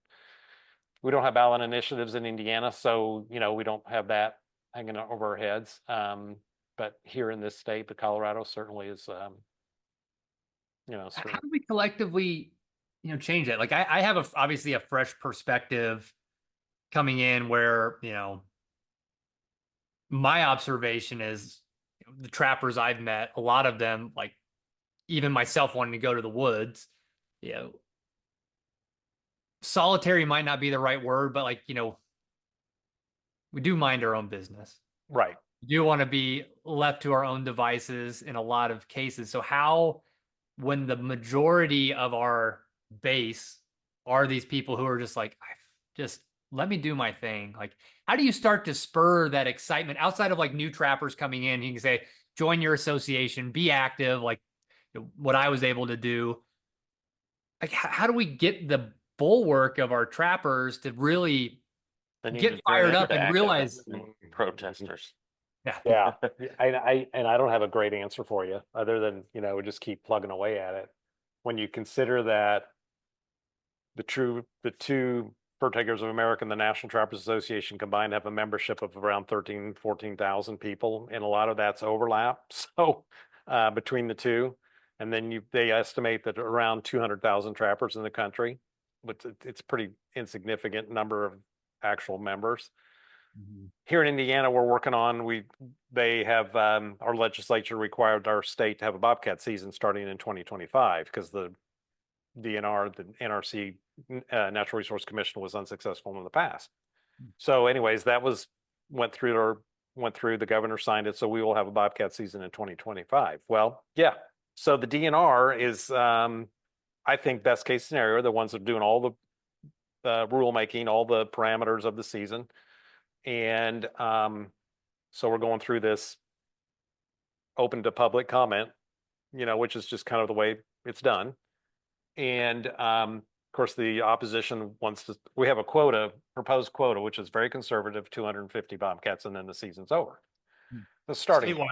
We don't have ballot initiatives in Indiana, so, you know, we don't have that hanging over our heads. But here in this state, the Colorado certainly is, you know. How do we collectively, you know, change that? Like I have obviously a fresh perspective coming in where, you know, my observation is the trappers I've met, a lot of them, like even myself wanting to go to the woods, you know, solitary might not be the right word, but like, you know, we do mind our own business. Right. We do want to be left to our own devices in a lot of cases. So how, when the majority of our base are these people who are just like, just let me do my thing. Like, how do you start to spur that excitement outside of like new trappers coming in? You can say, join your association, be active, like what I was able to do. Like, how do we get the bulwark of our trappers to really get fired up and realize protesters? Yeah. I don't have a great answer for you other than, you know, just keep plugging away at it. When you consider that the two Fur Takers of America and the National Trappers Association combined have a membership of around 14,000 people, and a lot of that's overlap. So between the two, and then they estimate that around 200,000 trappers in the country, but it's a pretty insignificant number of actual members. Mm-hmm. Here in Indiana, we're working on, they have, our legislature required our state to have a bobcat season starting in 2025 because the DNR, the NRC, Natural Resource Commission, was unsuccessful in the past. So anyways, that went through, the governor signed it, so we will have a bobcat season in 2025. Well, yeah. So the DNR is, I think, best case scenario, the ones that are doing all the rulemaking, all the parameters of the season. And so we're going through this open to public comment, you know, which is just kind of the way it's done. And of course, the opposition we have a proposed quota, which is very conservative, 250 bobcats, and then the season's over. The starting statewide.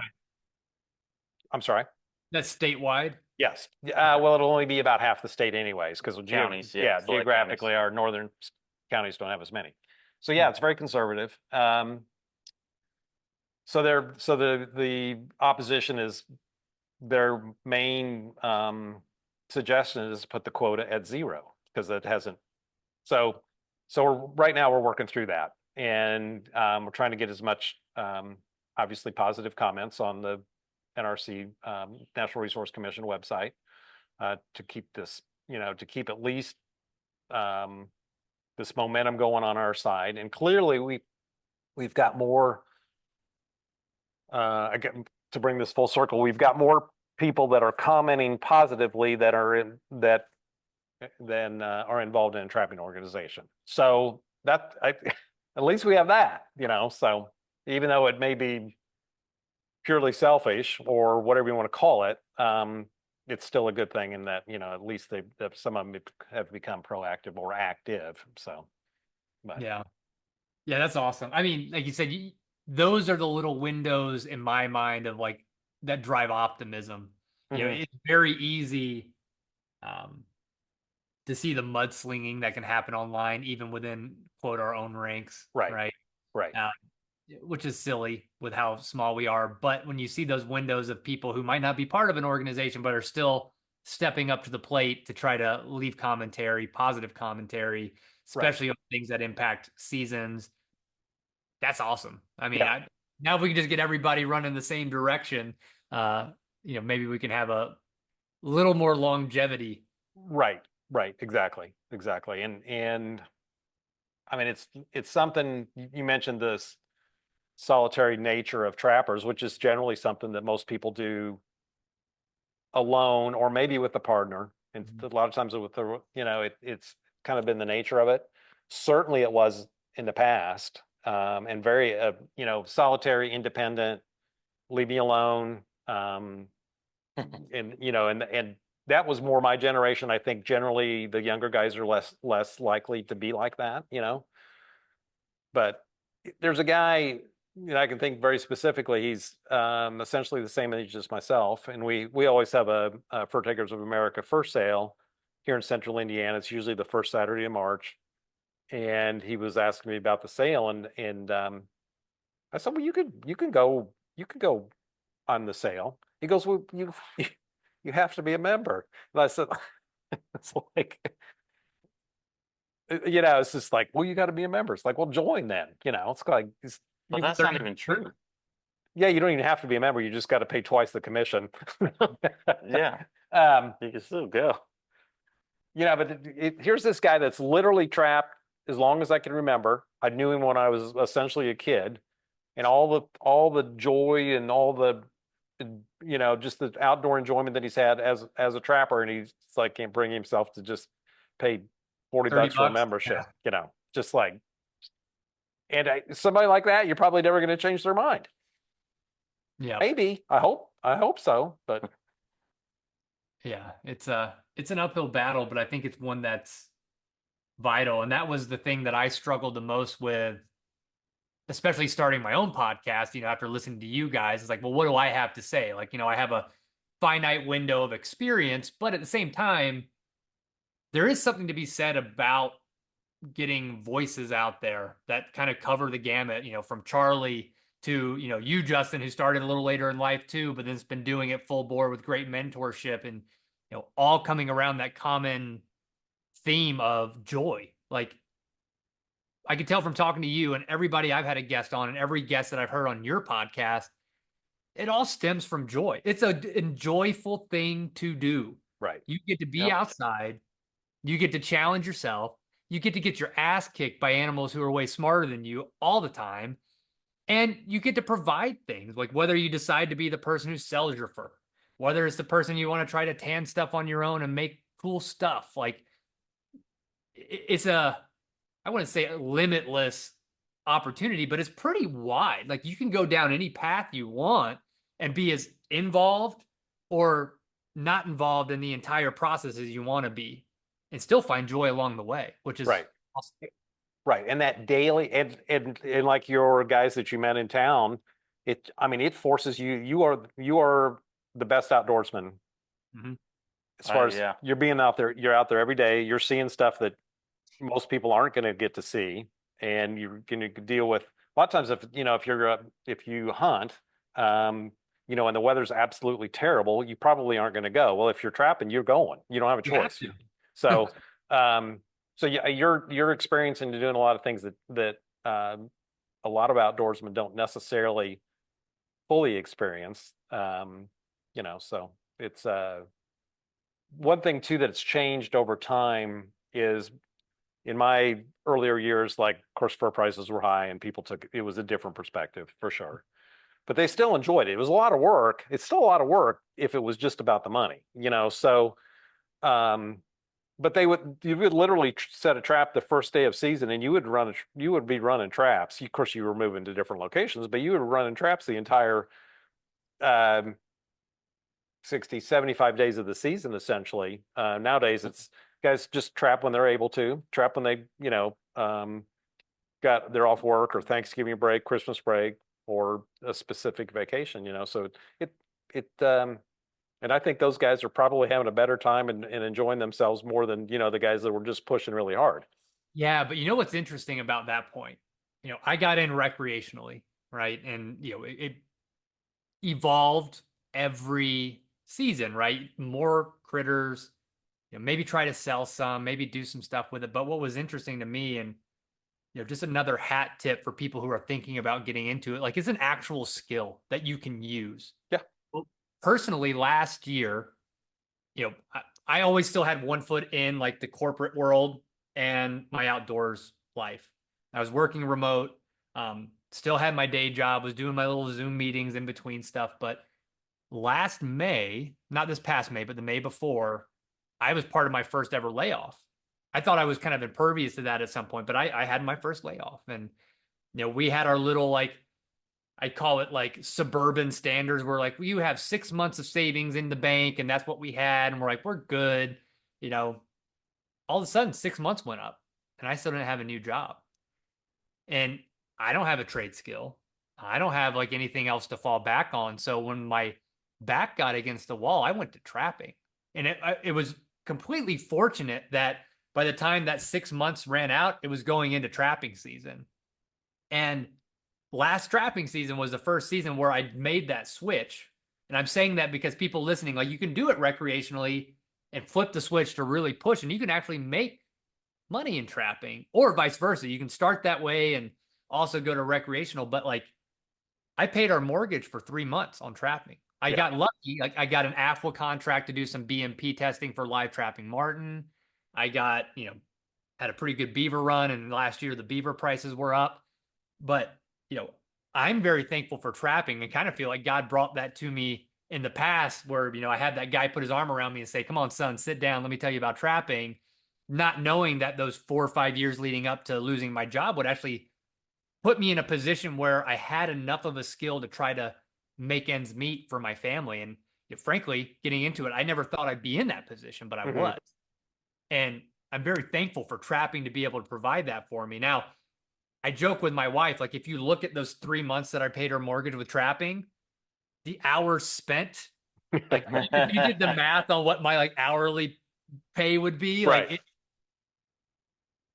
I'm sorry? That's statewide? Yes. Well, it'll only be about half the state anyways, because counties, geographically, our northern counties don't have as many. So yeah, it's very conservative. So the opposition is, their main suggestion is to put the quota at 0 because it hasn't. So right now we're working through that, and we're trying to get as much obviously positive comments on the NRC Natural Resource Commission website to keep this, you know, to keep at least this momentum going on our side. And clearly we've got more, again, to bring this full circle, we've got more people that are commenting positively that are are involved in a trapping organization. So that at least we have that, you know. So even though it may be purely selfish or whatever you want to call it, it's still a good thing in that, at least some of them have become proactive or active. So, but Yeah. Yeah, that's awesome. I mean, like you said, those are the little windows in my mind of like that drive optimism. Mhm. It's very easy um, to see the mudslinging that can happen online, even within quote our own ranks, Right. right? Right. Uh, which is silly with how small we are. But when you see those windows of people who might not be part of an organization but are still stepping up to the plate to try to leave commentary, positive commentary, Right. especially on things that impact seasons, that's awesome. I mean, Yeah. now if we can just get everybody running the same direction, maybe we can have a little more longevity. Right. Right. Exactly. Exactly. And I mean, it's something you mentioned, this solitary nature of trappers, which is generally something that most people do alone or maybe with a partner. And a lot of times with it's kind of been the nature of it. Certainly it was in the past, and very, solitary, independent, leave me alone. And that was more my generation. I think generally the younger guys are less likely to be like that, but there's a guy, I can think very specifically. He's essentially the same age as myself, and we always have a Fur Takers of America fur sale here in Central Indiana. It's usually the first Saturday of March, and he was asking me about the sale, and I said, well, you can go on the sale. He goes, well, you have to be a member, and I said, it's like. It's just like, well, you got to be a member. It's like, well, join then. It's like, But that's not even true. yeah, you don't even have to be a member. You just got to pay twice the commission. Yeah, um, you can still go. but here's this guy that's literally trapped as long as I can remember. I knew him when I was essentially a kid, and all the joy and all the just the outdoor enjoyment that he's had as a trapper, and he's like can't bring himself to just pay 40 30 bucks for a bucks. membership. Just like, and somebody like that, you're probably never going to change their mind. Yeah. Maybe. I hope so, but Yeah. It's an uphill battle, but I think it's one that's vital. And that was the thing that I struggled the most with, especially starting my own podcast, after listening to you guys. It's like, well, what do I have to say? Like, I have a finite window of experience, but at the same time, there is something to be said about getting voices out there that kind of cover the gamut, from Charlie to, you, Justin, who started a little later in life too, but then's been doing it full bore with great mentorship and, all coming around that common theme of joy. Like I could tell from talking to you and everybody I've had a guest on and every guest that I've heard on your podcast, it all stems from joy. It's a joyful thing to do. right. You get to be Yep. outside. You get to challenge yourself. You get to get your ass kicked by animals who are way smarter than you all the time. And you get to provide things like whether you decide to be the person who sells your fur, whether it's the person you want to try to tan stuff on your own and make cool stuff. Like it's I wouldn't say a limitless opportunity, but it's pretty wide. Like you can go down any path you want and be as involved or not involved in the entire process as you want to be and still find joy along the way, which is Right. awesome. Right. And that daily and like your guys that you met in town, it forces you are the best outdoorsman. Mhm. As far as Yeah. you're being out there, you're out there every day, you're seeing stuff that most people aren't going to get to see, and you're going to deal with a lot of times if you hunt, and the weather's absolutely terrible, you probably aren't going to go. Well, if you're trapping, you're going. You don't have a You have choice. to. So, so yeah, you're experiencing and doing a lot of things that a lot of outdoorsmen don't necessarily fully experience. So it's one thing too that's changed over time is in my earlier years, like of course fur prices were high and people it was a different perspective for sure. But they still enjoyed it. It was a lot of work. It's still a lot of work if it was just about the money, so but you would literally set a trap the first day of season, and you would be running traps. Of course, you were moving to different locations, but you were running traps the entire 60, 75 days of the season, essentially. Nowadays, it's guys just trap when they're able to, trap when they, they're off work or Thanksgiving break, Christmas break, or a specific vacation, so and I think those guys are probably having a better time and enjoying themselves more than, the guys that were just pushing really hard. Yeah, but you know what's interesting about that point? I got in recreationally, right? And it evolved every season, right? More critters, maybe try to sell some, maybe do some stuff with it. But what was interesting to me, and just another hat tip for people who are thinking about getting into it, like it's an actual skill that you can use. Yeah. Well, personally, last year, I always still had one foot in like the corporate world and my outdoors life. I was working remote, still had my day job, was doing my little Zoom meetings in between stuff. But last May, not this past May, but the May before, I was part of my first ever layoff. I thought I was kind of impervious to that at some point, but I had my first layoff. And, we had our little, like, I call it like suburban standards. Where like, you have 6 months of savings in the bank, and that's what we had. And we're like, we're good. All of a sudden 6 months went up and I still didn't have a new job. And I don't have a trade skill. I don't have like anything else to fall back on. So when my back got against the wall, I went to trapping. And it was completely fortunate that by the time that 6 months ran out, it was going into trapping season. And last trapping season was the first season where I made that switch. And I'm saying that because people listening, like, you can do it recreationally and flip the switch to really push, and you can actually make money in trapping, or vice versa. You can start that way and also go to recreational. But like, I paid our mortgage for 3 months on trapping. I got lucky. Like, I got an AFWA contract to do some BMP testing for live trapping marten. I got, had a pretty good beaver run, and last year the beaver prices were up. But, I'm very thankful for trapping, and kind of feel like God brought that to me in the past where, I had that guy put his arm around me and say, come on, son, sit down. Let me tell you about trapping. Not knowing that those 4 or 5 years leading up to losing my job would actually put me in a position where I had enough of a skill to try to make ends meet for my family. And frankly, getting into it, I never thought I'd be in that position, but I was. And I'm very thankful for trapping to be able to provide that for me. Now, I joke with my wife, like, if you look at those 3 months that I paid her mortgage with trapping, the hours spent, like if you did the math on what my like hourly pay would be, Right. like,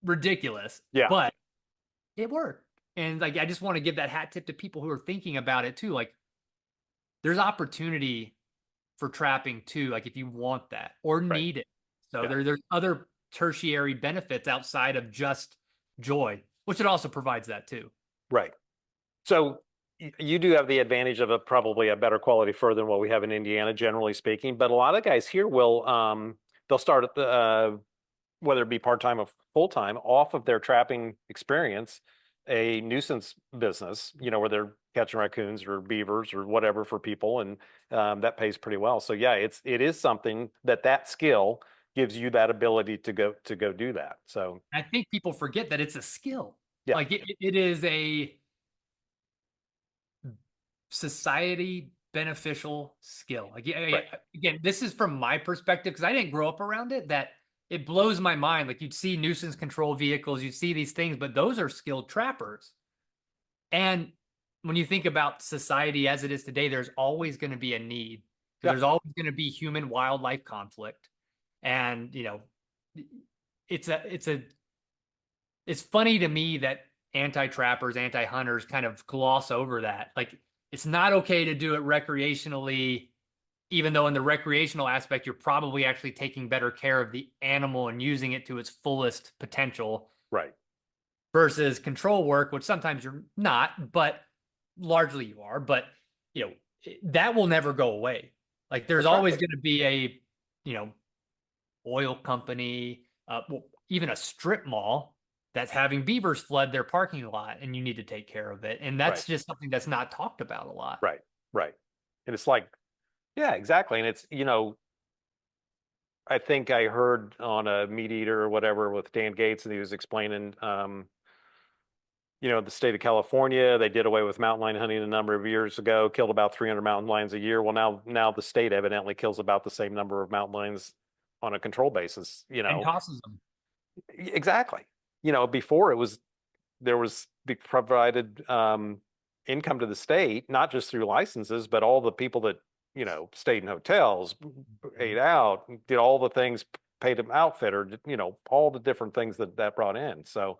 ridiculous. Yeah. But it worked. And like, I just want to give that hat tip to people who are thinking about it too. Like, there's opportunity for trapping too, like if you want that or need it. So there's other tertiary benefits outside of just joy, which it also provides that too. Right. So you do have the advantage of probably a better quality fur than what we have in Indiana, generally speaking. But a lot of guys here will, they'll start at the, whether it be part-time or full-time, off of their trapping experience, a nuisance business, where they're catching raccoons or beavers or whatever for people. And that pays pretty well. So yeah, it is something that skill gives you that ability to go do that. So I think people forget that it's a skill. Yeah. Like it is a society beneficial skill. Like, again, this is from my perspective, because I didn't grow up around it, that it blows my mind. Like, you'd see nuisance control vehicles, you'd see these things, but those are skilled trappers. And when you think about society as it is today, there's always going to be a need. There's always going to be human wildlife conflict. And, it's funny to me that anti-trappers, anti-hunters kind of gloss over that. Like, it's not okay to do it recreationally, even though in the recreational aspect, you're probably actually taking better care of the animal and using it to its fullest potential. Right. Versus control work, which sometimes you're not, but largely you are. But, that will never go away. Like, there's always going to be a, oil company, even a strip mall that's having beavers flood their parking lot, and you need to take care of it. And that's just something that's not talked about a lot. Right. And it's like, yeah, exactly. And it's, I think I heard on a Meat Eater or whatever with Dan Gates, and he was explaining, the state of California, they did away with mountain lion hunting a number of years ago, killed about 300 mountain lions a year. Well, now the state evidently kills about the same number of mountain lions on a control basis, And tosses them. Exactly. Before there was provided income to the state, not just through licenses, but all the people that, stayed in hotels, ate out, did all the things, paid them outfitter, all the different things that brought in. So,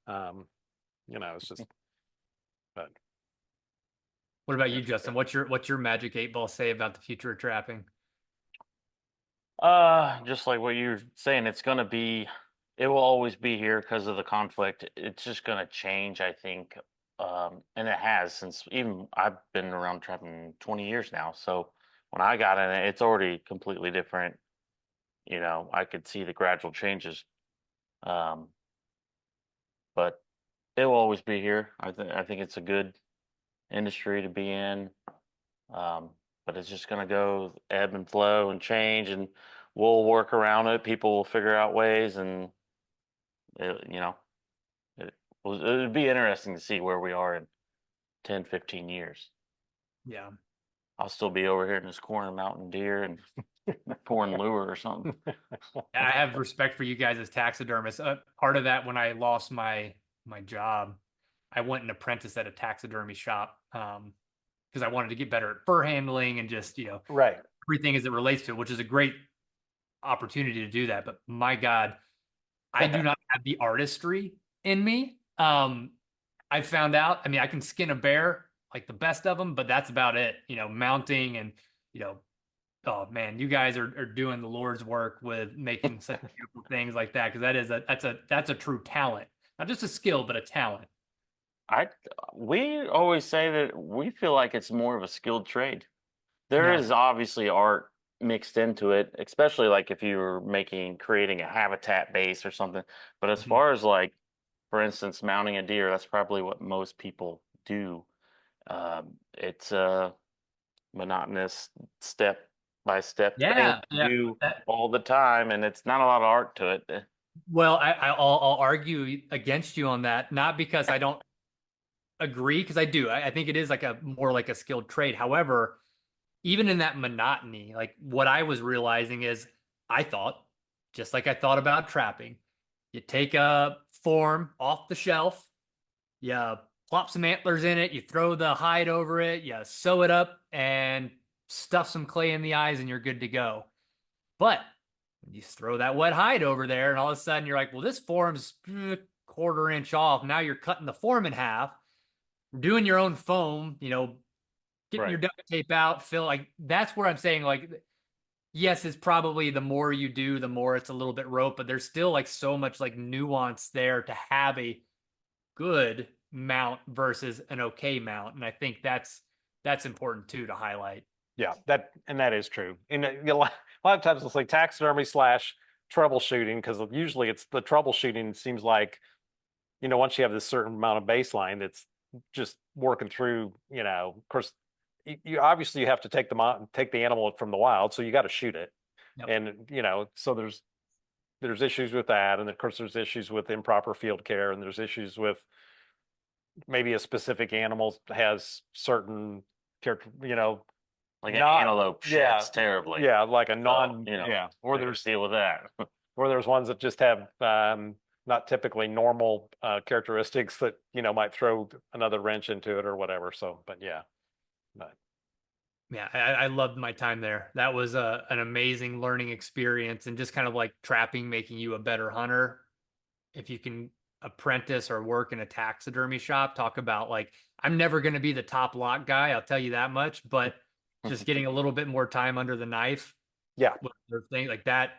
it's just, but What about you, Justin? What's your magic 8 ball say about the future of trapping? Just like what you're saying, it will always be here because of the conflict. It's just gonna change, I think. And it has since even I've been around trapping 20 years now. So when I got in it, it's already completely different. I could see the gradual changes. Um, but it will always be here. I think it's a good industry to be in. But it's just going to go ebb and flow and change, and we'll work around it. People will figure out ways, and it'd be interesting to see where we are in 10, 15 years. Yeah. I'll still be over here in this corner mountain deer and pouring lure or something. I have respect for you guys as taxidermists. Part of that, when I lost my job, I went and apprenticed at a taxidermy shop because I wanted to get better at fur handling and just right. everything as it relates to it, which is a great opportunity to do that. But my God, I do not have the artistry in me. I found out. I mean, I can skin a bear like the best of them, but that's about it. Mounting and oh man, you guys are doing the Lord's work with making such beautiful things like that, because that's a true talent, not just a skill, but a talent. We always say that we feel like it's more of a skilled trade. There Yeah. is obviously art mixed into it, especially like if you were creating a habitat base or something. But as far as like, for instance, mounting a deer, that's probably what most people do. It's a monotonous step by step thing Yeah, to do all the time, and it's not a lot of art to it. Well, I'll argue against you on that, not because I don't agree, because I do. I think it is like more like a skilled trade. However, even in that monotony, like what I was realizing is I thought, just like I thought about trapping, you take a form off the shelf, you plop some antlers in it, you throw the hide over it, you sew it up and stuff some clay in the eyes, and you're good to go. But you throw that wet hide over there, and all of a sudden you're like, well, this form's quarter inch off. Now you're cutting the form in half, doing your own foam, getting your duct tape out, fill. Like, that's where I'm saying, like, yes, it's probably the more you do, the more it's a little bit rote, but there's still like so much like nuance there to have a good mount versus an okay mount. And I think that's important too to highlight. Yeah, that is true. And a lot of times it's like taxidermy / troubleshooting, because usually it's the troubleshooting seems like, once you have this certain amount of baseline, it's just working through, of course, you obviously you have to take the animal from the wild, so you got to shoot it. Yep. And so there's issues with that, and of course there's issues with improper field care, and there's issues with maybe a specific animal has certain character, like an antelope sheds terribly. Yeah, like a or there's deal with that. Or there's ones that just have not typically normal characteristics that might throw another wrench into it or whatever. So, but yeah. I loved my time there. That was an amazing learning experience, and just kind of like trapping making you a better hunter. If you can apprentice or work in a taxidermy shop, talk about like, I'm never going to be the top lock guy, I'll tell you that much, but just getting a little bit more time under the knife. Yeah. With things like that,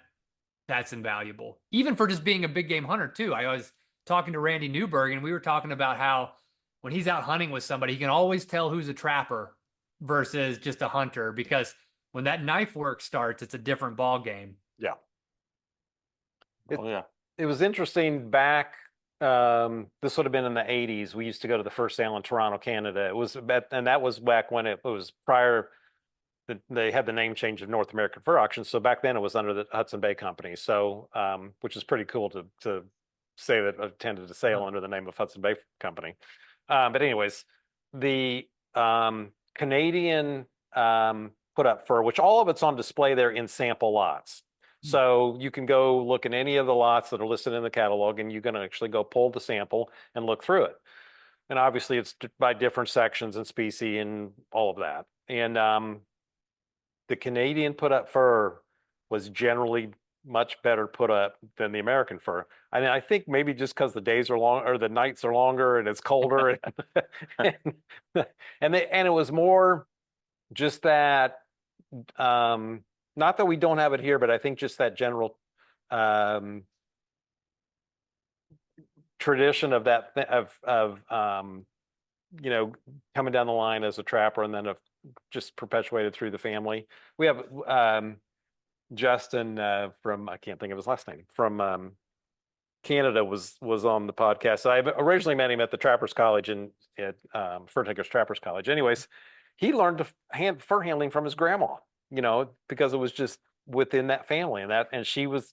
that's invaluable. Even for just being a big game hunter too. I was talking to Randy Newberg, and we were talking about how when he's out hunting with somebody, he can always tell who's a trapper versus just a hunter, because when that knife work starts, it's a different ball game. Yeah. Yeah. It was interesting back. This would have been in the 80s. We used to go to the first sale in Toronto, Canada. And that was back when it was prior. They had the name change of North American Fur Auction. So back then it was under the Hudson Bay Company. So, which is pretty cool to say that attended a sale under the name of Hudson Bay Company. But anyways, the Canadian put up fur, which all of it's on display there in sample lots. So you can go look at any of the lots that are listed in the catalog, and you're going to actually go pull the sample and look through it. And obviously it's by different sections and species and all of that. And the Canadian put up fur was generally much better put up than the American fur. I mean, I think maybe just because the days are long or the nights are longer and it's colder, and it was more just that. Not that we don't have it here, but I think just that general tradition of that you know, coming down the line as a trapper and then just perpetuated through the family. We have Justin from, I can't think of his last name, from Canada was on the podcast. So I originally met him at the Trappers College at Fur Takers Trappers College. Anyways, he learned to fur handling from his grandma, you know, because it was just within that family, and she was,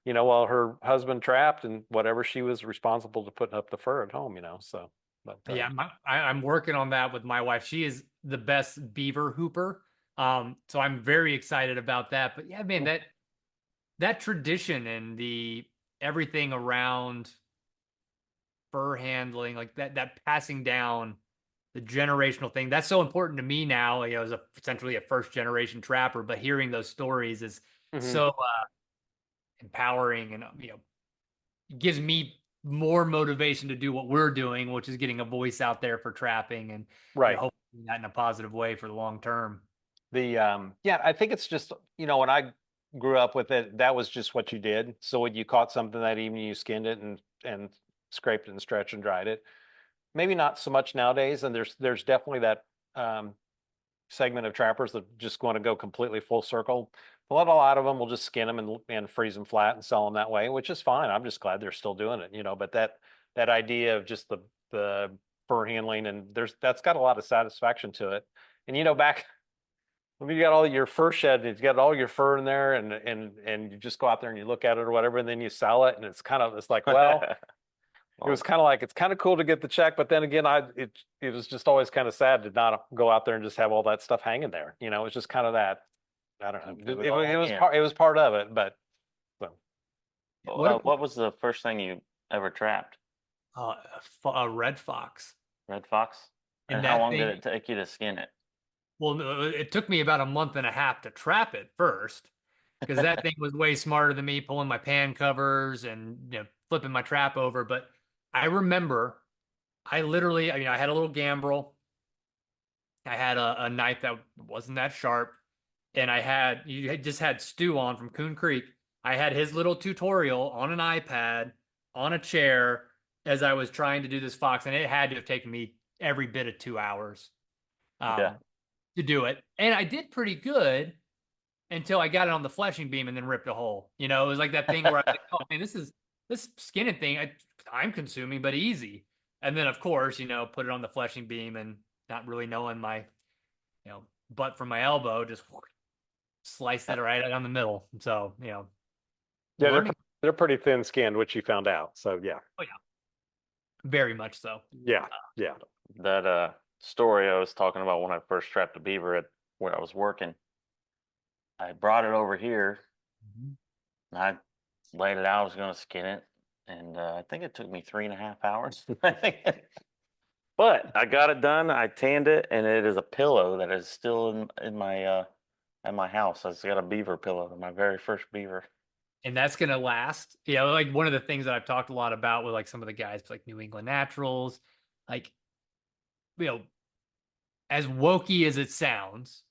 you know, while her husband trapped and whatever, she was responsible to putting up the fur at home, you know. So, but yeah, I'm working on that with my wife. She is the best beaver hooper. So I'm very excited about that. But yeah, man, that tradition and the everything around fur handling, like that passing down the generational thing, that's so important to me now, you know, as essentially a first generation trapper. But hearing those stories is so empowering, and you know, gives me more motivation to do what we're doing, which is getting a voice out there for trapping, and right. you know, hopefully that in a positive way for the long term. Yeah, I think it's just, you know, when I grew up with it, that was just what you did. So when you caught something that evening, you skinned it and scraped it and stretched and dried it. Maybe not so much nowadays, and there's definitely that segment of trappers that just want to go completely full circle. A lot of them will just skin them and freeze them flat and sell them that way, which is fine. I'm just glad they're still doing it, you know. But that idea of just the fur handling, and that's got a lot of satisfaction to it. And you know, back when you got all your fur shed, and you got all your fur in there, and you just go out there and you look at it or whatever, and then you sell it, and it's like, well. It was kind of like, it's kind of cool to get the check, but then again, it was just always kind of sad to not go out there and just have all that stuff hanging there. You know, it was just kind of that, I don't know. It was part of it, but so. What was the first thing you ever trapped? A red fox. Red fox? And how long did it take you to skin it? Well, it took me about a month and a half to trap it first, because that thing was way smarter than me, pulling my pan covers and, you know, flipping my trap over. But I remember I had a little gambrel. I had a knife that wasn't that sharp. And you had just had Stu on from Coon Creek. I had his little tutorial on an iPad, on a chair, as I was trying to do this fox. And it had to have taken me every bit of 2 hours to do it. And I did pretty good until I got it on the fleshing beam and then ripped a hole. You know, it was like that thing where I was like, oh man, this skinning thing I'm consuming, but easy. And then of course, you know, put it on the fleshing beam and not really knowing my, you know, butt from my elbow, just sliced it right down the middle. So, you know. Yeah, they're pretty thin skinned, which you found out. So yeah. Oh yeah. Very much so. Yeah. That story I was talking about when I first trapped a beaver at where I was working. I brought it over here, and I laid it out. I was going to skin it, and I think it took me 3.5 hours. But I got it done. I tanned it, and it is a pillow that is still in my at my house. I just got a beaver pillow, my very first beaver. And that's gonna last. You know, like one of the things that I've talked a lot about with like some of the guys like New England Naturals, like, you know, as wokey as it sounds,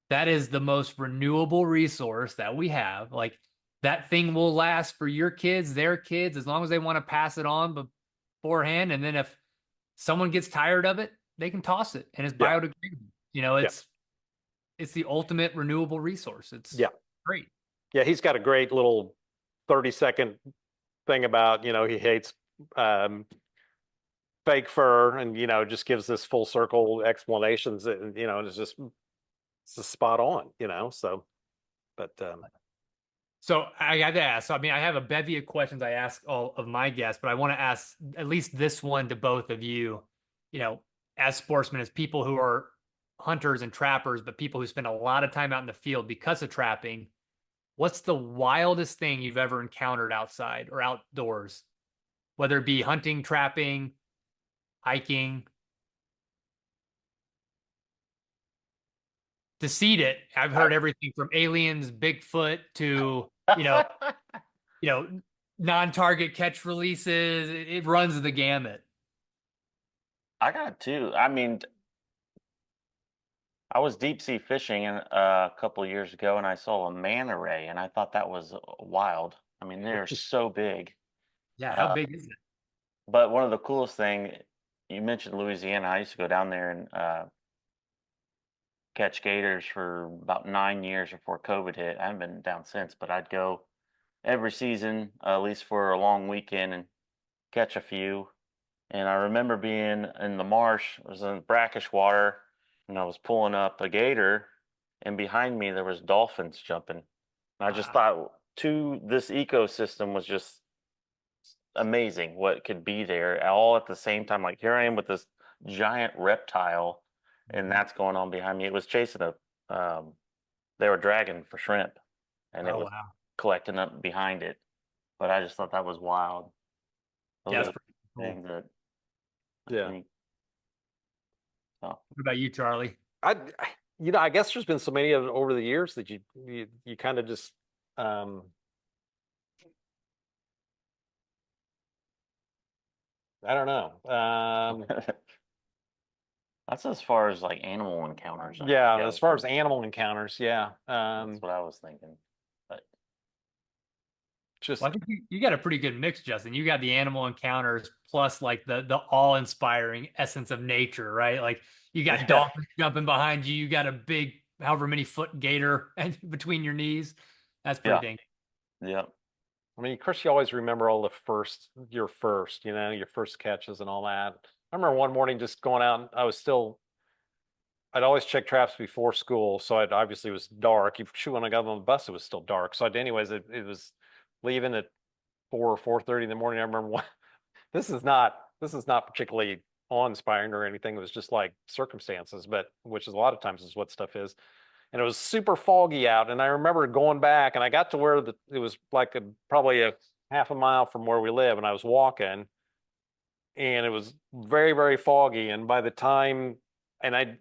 that is the most renewable resource that we have. Like that thing will last for your kids, their kids, as long as they want to pass it on beforehand. And then if someone gets tired of it, they can toss it, and it's biodegradable. You know, it's the ultimate renewable resource. It's great. Yeah, he's got a great little 30-second thing about, you know, he hates fake fur, and, you know, just gives this full circle explanations, and, you know, it's just spot on, you know. So, but So I got to ask. So, I mean, I have a bevy of questions I ask all of my guests, but I want to ask at least this one to both of you. You know, as sportsmen, as people who are hunters and trappers, but people who spend a lot of time out in the field because of trapping, what's the wildest thing you've ever encountered outside or outdoors? Whether it be hunting, trapping, hiking. To seed it, I've heard everything from aliens, Bigfoot to, you know, non-target catch releases. It runs the gamut. I got two. I mean, I was deep sea fishing a couple of years ago, and I saw a manta ray, and I thought that was wild. I mean, they're so big. Yeah, how big is it? But one of the coolest thing, you mentioned Louisiana. I used to go down there and catch gators for about 9 years before COVID hit. I haven't been down since, but I'd go every season, at least for a long weekend, and catch a few. And I remember being in the marsh, it was in brackish water, and I was pulling up a gator, and behind me there was dolphins jumping. And I just thought this ecosystem was just amazing what could be there all at the same time. Like here I am with this giant reptile, and that's going on behind me. It was chasing they were dragging for shrimp, and it was Wow. collecting up behind it. But I just thought that was wild. Those Yeah, are that's the pretty cool. things that I Yeah. think. So. What about you, Charlie? I guess there's been so many of it over the years that you kind of just I don't know. That's as far as like animal encounters. Yeah, as far as animal encounters, yeah. That's what I was thinking. But just Well, I think you got a pretty good mix, Justin. You got the animal encounters plus like the awe-inspiring essence of nature, right? Like you got dolphins jumping behind you, you got a big however many foot gator and between your knees. That's pretty dang. yeah. I mean, of course, you always remember all your first catches and all that. I remember one morning just going out. I'd always check traps before school, so it obviously was dark. When I got on the bus, it was still dark. So, anyways, it was leaving at 4:30 in the morning. I remember this is not particularly awe-inspiring or anything. It was just like circumstances, but which is a lot of times is what stuff is. And it was super foggy out. And I remember going back, and I got to where it was like probably a half a mile from where we live, and I was walking, and it was very, very foggy. And by the time, and I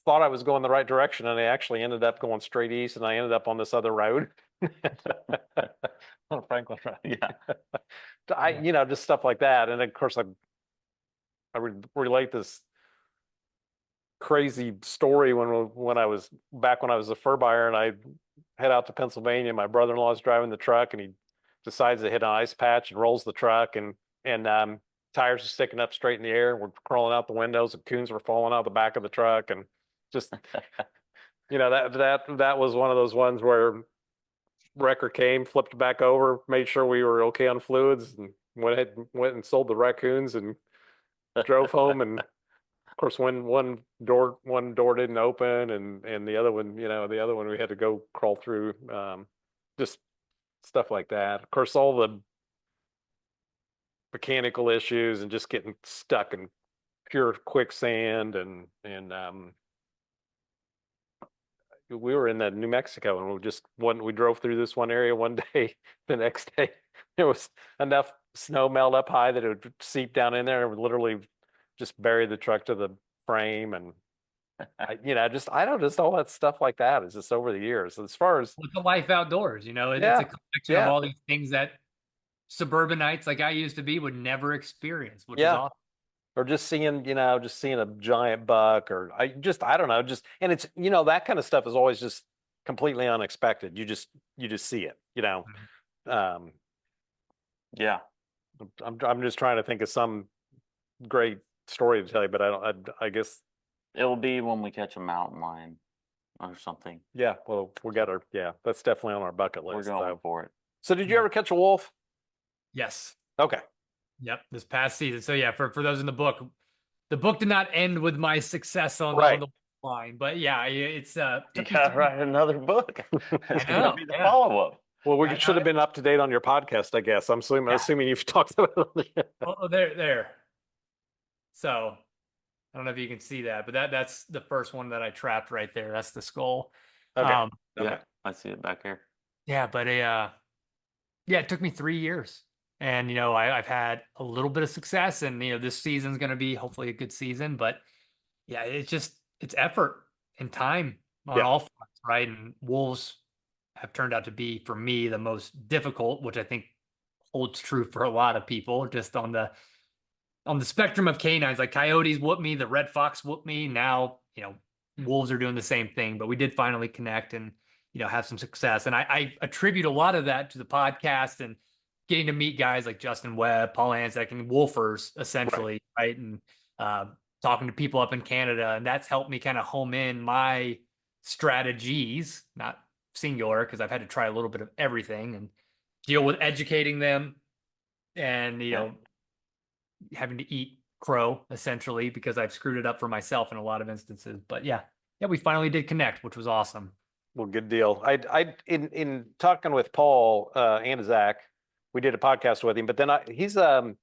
thought I was going the right direction, and I actually ended up going straight east, and I ended up on this other road. On Franklin Road. Yeah. Just stuff like that. And of course, I relate this crazy story when I was a fur buyer, and I head out to Pennsylvania. My brother-in-law is driving the truck, and he decides to hit an ice patch and rolls the truck, and tires are sticking up straight in the air. We're crawling out the windows, and coons were falling out the back of the truck, and just that was one of those ones where wrecker came, flipped back over, made sure we were okay on fluids, and went and sold the raccoons and drove home. And of course, when one door didn't open, and the other one we had to go crawl through, just stuff like that. Of course, all the mechanical issues and just getting stuck in pure quicksand, and we were in New Mexico, and we drove through this one area one day. The next day, there was enough snow melt up high that it would seep down in there and would literally just bury the truck to the frame. And just all that stuff like that is just over the years. As far as It's a life outdoors, it's a collection of all these things that suburbanites like I used to be would never experience, which is awesome. Or just seeing a giant buck, or I don't know, and it's, that kind of stuff is always just completely unexpected. You just see it, Yeah. I'm just trying to think of some great story to tell you, but I guess it will be when we catch a mountain lion or something. Yeah, well, that's definitely on our bucket list. We're going for it. So did you ever catch a wolf? Yes. Okay. Yep, this past season. So yeah, for those in the book did not end with my success on the line, but yeah, it's you gotta write another book. It's I know, gonna be the follow-up. Well, we I- should have been up to date on your podcast, I guess. I'm Yeah. assuming you've talked about it on the. Oh, there. So I don't know if you can see that, but that's the first one that I trapped right there. That's the skull. Okay. Um, Okay. Yeah, I see it back here. yeah, but yeah, it took me 3 years. And I've had a little bit of success, and this season's going to be hopefully a good season. But yeah, it's effort and time on Yeah. all fronts, right? And wolves have turned out to be, for me, the most difficult, which I think holds true for a lot of people, just on the spectrum of canines. Like coyotes whoop me, the red fox whoop me. Now, wolves are doing the same thing, but we did finally connect and, have some success. And I attribute a lot of that to the podcast and getting to meet guys like Justin Webb, Paul Anzac, and wolfers essentially, right? And talking to people up in Canada. And that's helped me kind of home in my strategies, not singular, because I've had to try a little bit of everything and deal with educating them and, having to eat crow essentially because I've screwed it up for myself in a lot of instances. But yeah, we finally did connect, which was awesome. Well, good deal. In talking with Paul and Zach, we did a podcast with him, but then he's one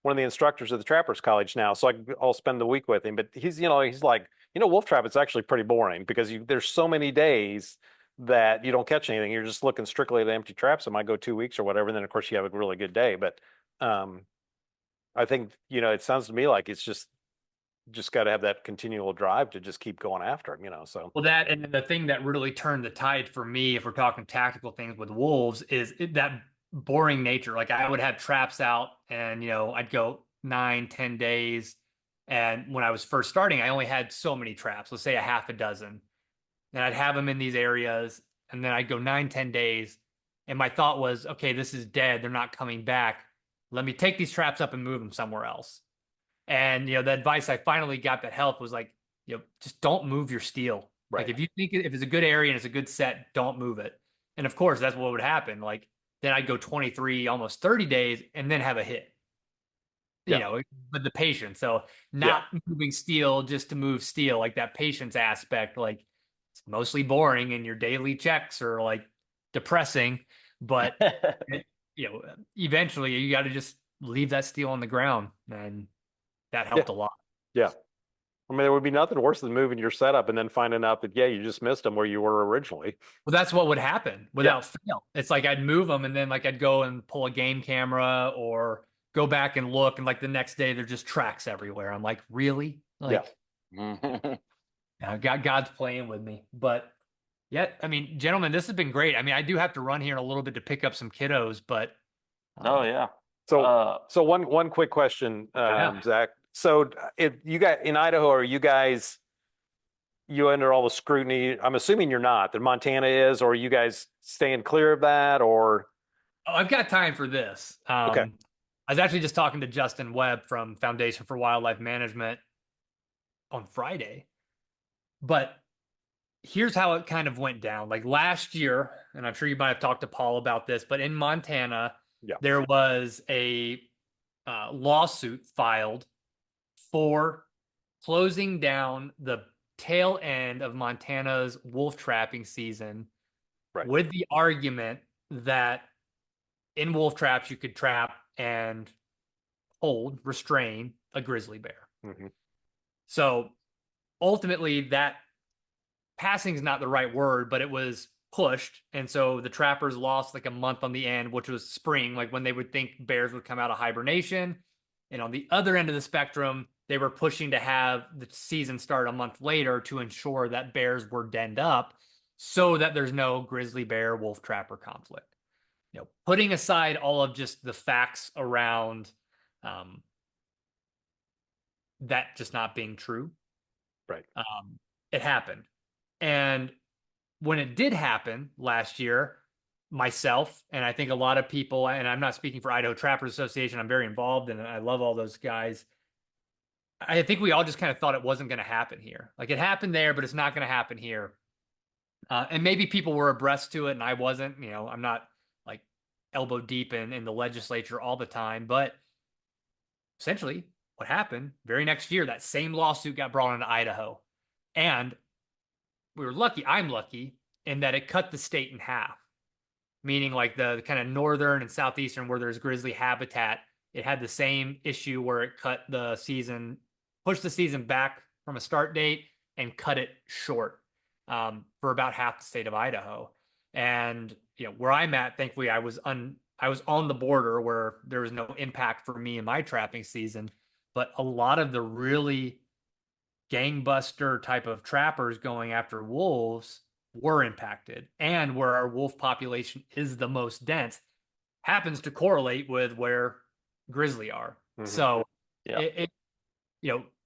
of the instructors of the Trappers College now, so I'll spend the week with him. But he's like, wolf trap, it's actually pretty boring because there's so many days that you don't catch anything. You're just looking strictly at empty traps. It might go 2 weeks or whatever, and then of course you have a really good day. But I think it sounds to me like it's just got to have that continual drive to just keep going after him. So Well, that and the thing that really turned the tide for me, if we're talking tactical things with wolves, is that boring nature. Like I would have traps out, and I'd go 9, 10 days, and when I was first starting, I only had so many traps. Let's say a half a dozen, and I'd have them in these areas, and then I'd go 9, 10 days, and my thought was, okay, this is dead. They're not coming back. Let me take these traps up and move them somewhere else. And the advice I finally got that helped was like, just don't move your steel. Right. Like if you think if it's a good area and it's a good set, don't move it. And of course, that's what would happen. Like then I'd go 23, almost 30 days, and then have a hit. But the patience. So not moving steel just to move steel, like that patience aspect, like it's mostly boring and your daily checks are like depressing, but eventually you got to just leave that steel on the ground, and that helped a lot. Yeah. I mean, there would be nothing worse than moving your setup and then finding out that, you just missed them where you were originally. Well, that's what would happen without fail. It's like I'd move them, and then like I'd go and pull a game camera or go back and look, and like the next day there's just tracks everywhere. I'm like, really? Like, God's playing with me. But yeah, I mean, gentlemen, this has been great. I mean, I do have to run here in a little bit to pick up some kiddos, but Oh yeah. So one quick question, Zach. So if you got in Idaho, are you guys under all the scrutiny? I'm assuming you're not. That Montana is, or are you guys staying clear of that? Or I've got time for this. Okay. I was actually just talking to Justin Webb from Foundation for Wildlife Management on Friday, but here's how it kind of went down. Like last year, and I'm sure you might have talked to Paul about this, but in Montana, there was a lawsuit filed for closing down the tail end of Montana's wolf trapping season, with the argument that in wolf traps you could trap and restrain a grizzly bear. Mm-hmm. So ultimately that passing is not the right word, but it was pushed. And so the trappers lost like a month on the end, which was spring, like when they would think bears would come out of hibernation. And on the other end of the spectrum, they were pushing to have the season start a month later to ensure that bears were denned up so that there's no grizzly bear wolf trapper conflict. Putting aside all of just the facts around that just not being true. Right. It happened. And when it did happen last year, myself, and I think a lot of people, and I'm not speaking for Idaho Trappers Association, I'm very involved and I love all those guys. I think we all just kind of thought it wasn't going to happen here. Like it happened there, but it's not going to happen here. And maybe people were abreast to it and I wasn't. I'm not like elbow deep in the legislature all the time, but essentially what happened very next year, that same lawsuit got brought into Idaho. And we were lucky, I'm lucky, in that it cut the state in half. meaning like the kind of northern and southeastern where there's grizzly habitat. It had the same issue where it pushed the season back from a start date and cut it short for about half the state of Idaho. And where I'm at, thankfully, I was on the border where there was no impact for me in my trapping season. But a lot of the really gangbuster type of trappers going after wolves were impacted, and where our wolf population is the most dense happens to correlate with where grizzly are. So it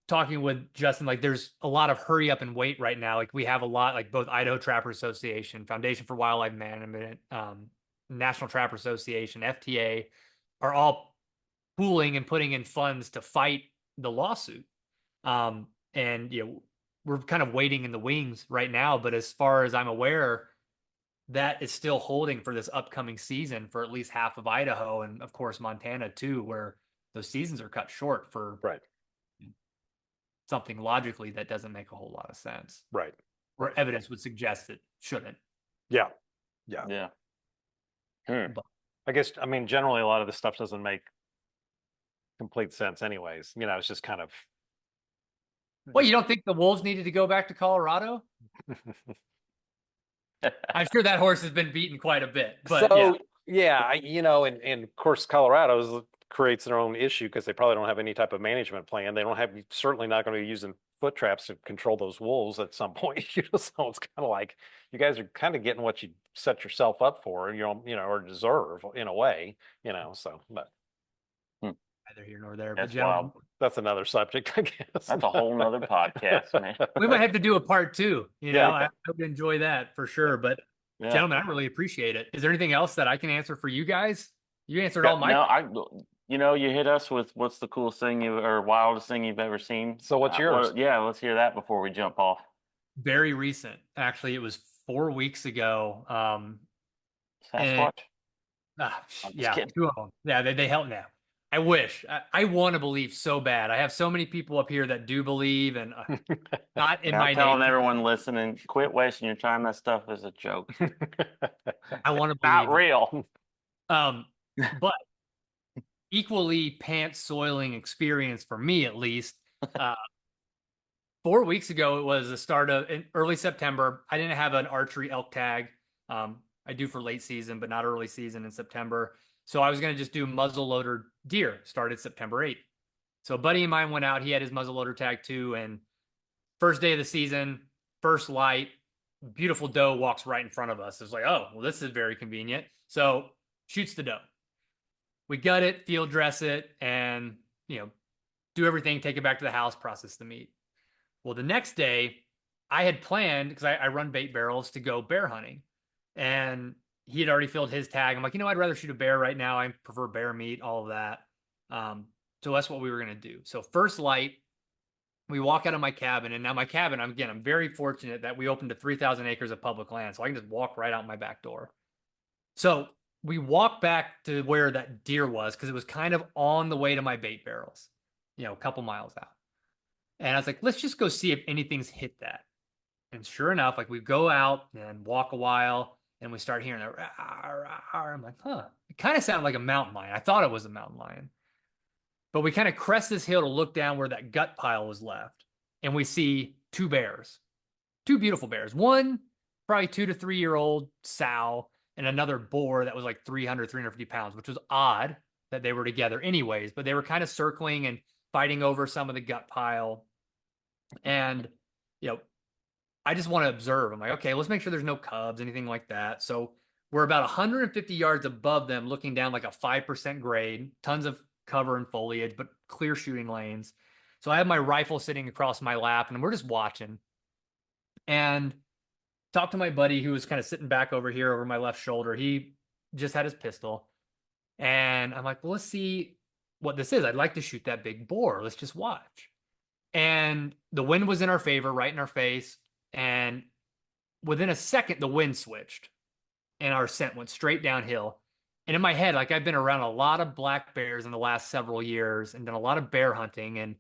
talking with Justin, like there's a lot of hurry up and wait right now. Like we have a lot, like both Idaho Trapper Association, Foundation for Wildlife Management, National Trapper Association, FTA are all pooling and putting in funds to fight the lawsuit. And we're kind of waiting in the wings right now, but as far as I'm aware, that is still holding for this upcoming season for at least half of Idaho, and of course Montana too, where those seasons are cut short for something logically that doesn't make a whole lot of sense. Right. Where evidence would suggest it shouldn't. Yeah. But I guess, I mean, generally a lot of this stuff doesn't make complete sense anyways. It's just kind of. Well, you don't think the wolves needed to go back to Colorado? I'm sure that horse has been beaten quite a bit, but so, and of course, Colorado creates their own issue because they probably don't have any type of management plan. They don't have, certainly not going to be using foot traps to control those wolves at some point. So it's kind of like you guys are kind of getting what you set yourself up for, or deserve in a way, So, but neither here nor there. That's but wild. That's another subject, I guess. That's a whole nother podcast, man. We might have to do a part 2. I would enjoy that for sure. But gentlemen, I really appreciate it. Is there anything else that I can answer for you guys? You answered all my. No, you hit us with what's the coolest thing or wildest thing you've ever seen. So what's yours? Let's hear that before we jump off. Very recent, actually. It was 4 weeks ago. Sasquatch. Yeah, 2 of them. Yeah, they help now. I wish. I want to believe so bad. I have so many people up here that do believe, and not in my. I'm telling everyone listening, quit wasting your time. That stuff is a joke. I want to believe not real. But equally pants soiling experience for me, at least. 4 weeks ago, it was the start of in early September. I didn't have an archery elk tag. I do for late season, but not early season in September. So I was going to just do muzzleloader deer, started September 8th. So a buddy of mine went out. He had his muzzleloader tag too. And first day of the season, first light, beautiful doe walks right in front of us. It's like, oh, well, this is very convenient. So shoots the doe. We gut it, field dress it, and, do everything, take it back to the house, process the meat. Well, the next day I had planned, because I run bait barrels, to go bear hunting. And he had already filled his tag. I'm like, I'd rather shoot a bear right now. I prefer bear meat, all of that. So that's what we were going to do. So first light, we walk out of my cabin. And now my cabin, I'm very fortunate that we opened to 3,000 acres of public land. So I can just walk right out my back door. So we walk back to where that deer was, because it was kind of on the way to my bait barrels, a couple miles out. And I was like, let's just go see if anything's hit that. And sure enough, like we go out and walk a while, and we start hearing that. I'm like, it kind of sounded like a mountain lion. I thought it was a mountain lion. But we kind of crest this hill to look down where that gut pile was left. And we see 2 bears, 2 beautiful bears. One, probably 2 to 3 year old sow, and another boar that was like 350 pounds, which was odd that they were together anyways. But they were kind of circling and fighting over some of the gut pile. And, I just want to observe. I'm like, okay, let's make sure there's no cubs, anything like that. So we're about 150 yards above them, looking down like a 5% grade, tons of cover and foliage, but clear shooting lanes. So I have my rifle sitting across my lap, and we're just watching. And talked to my buddy who was kind of sitting back over here over my left shoulder. He just had his pistol. And I'm like, well, let's see what this is. I'd like to shoot that big boar. Let's just watch. And the wind was in our favor, right in our face. And within a second, the wind switched and our scent went straight downhill. And in my head, like I've been around a lot of black bears in the last several years and done a lot of bear hunting. And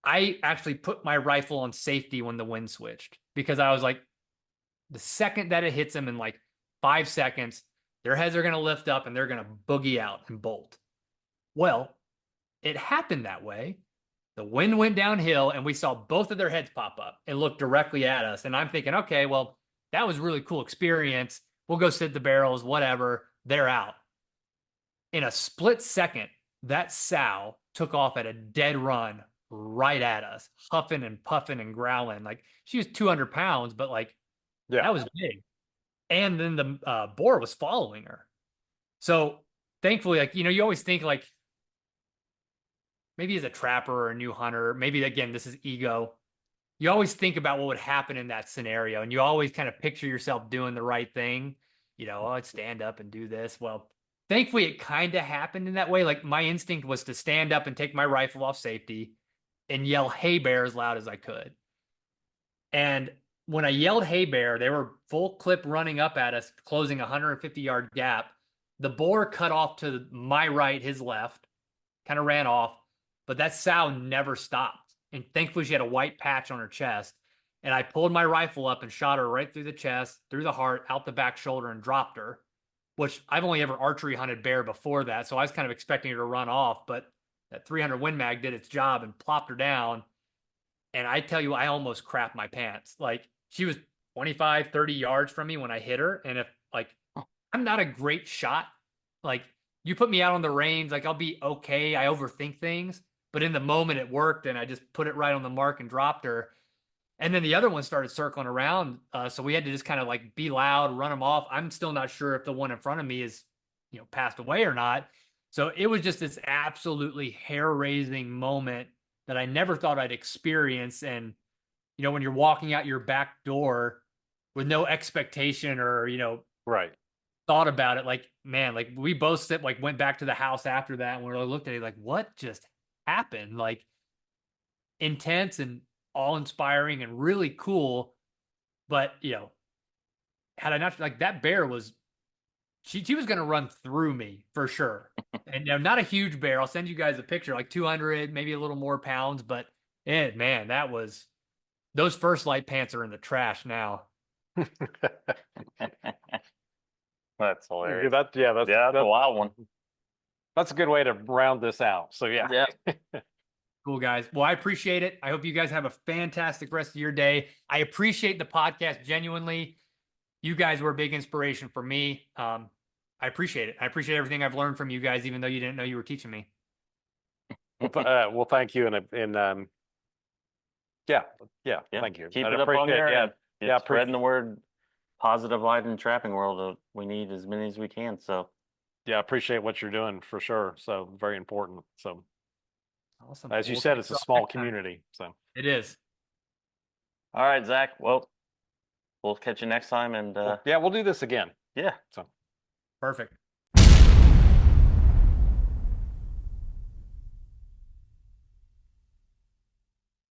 I actually put my rifle on safety when the wind switched, because I was like, the second that it hits him in like 5 seconds, Their heads are going to lift up and they're going to boogie out and bolt. Well, it happened that way. The wind went downhill and we saw both of their heads pop up and look directly at us. And I'm thinking, okay, well, that was a really cool experience. We'll go sit the barrels, whatever. They're out. In a split second, that sow took off at a dead run right at us, huffing and puffing and growling. Like she was 200 pounds, but like Yeah. that was big. And then the boar was following her. So thankfully, like, you know, you always think like maybe as a trapper or a new hunter, maybe again, this is ego. You always think about what would happen in that scenario. And you always kind of picture yourself doing the right thing. You know, oh, I'd stand up and do this. Well, thankfully, it kind of happened in that way. Like my instinct was to stand up and take my rifle off safety and yell "Hey bear" as loud as I could. And when I yelled "Hey bear," they were full clip running up at us, closing a 150-yard gap. The boar cut off to my right, his left, kind of ran off, but that sow never stopped. And thankfully, she had a white patch on her chest. And I pulled my rifle up and shot her right through the chest, through the heart, out the back shoulder, and dropped her. Which I've only ever archery hunted bear before that, so I was kind of expecting her to run off, but that 300 Win Mag did its job and plopped her down. And I tell you, I almost crapped my pants. Like she was 25, 30 yards from me when I hit her. And if like, I'm not a great shot, like you put me out on the range, like I'll be okay. I overthink things, but in the moment it worked and I just put it right on the mark and dropped her. And then the other one started circling around. So we had to just kind of like be loud, run them off. I'm still not sure if the one in front of me is, you know, passed away or not. So it was just this absolutely hair-raising moment that I never thought I'd experience. And, you know, when you're walking out your back door with no expectation or, you know, Right. thought about it, like, man, like we both went back to the house after that and we looked at it like, what just happened? Like intense and awe-inspiring and really cool. But, you know, had I not, like that bear was, she was going to run through me for sure. And, you know, not a huge bear. I'll send you guys a picture, like 200, maybe a little more pounds, but man, that was, those first light pants are in the trash now. That's hilarious. That's That's a wild one. That's a good way to round this out. So yeah. Yeah. Cool, guys. Well, I appreciate it. I hope you guys have a fantastic rest of your day. I appreciate the podcast genuinely. You guys were a big inspiration for me. I appreciate it. I appreciate everything I've learned from you guys, even though you didn't know you were teaching me. Well, thank you. Yeah, thank you. Keep I'd it up on appreciate- there. Yeah, and yeah, spreading the word, positive light in the trapping world. We need as many as we can. So yeah, I appreciate what you're doing for sure. So very important. So Awesome. as you We'll said, see it's a you all small next time. community. So It is. all right, Zach. Well, we'll catch you next time. And yeah, we'll do this again. yeah. So. Perfect.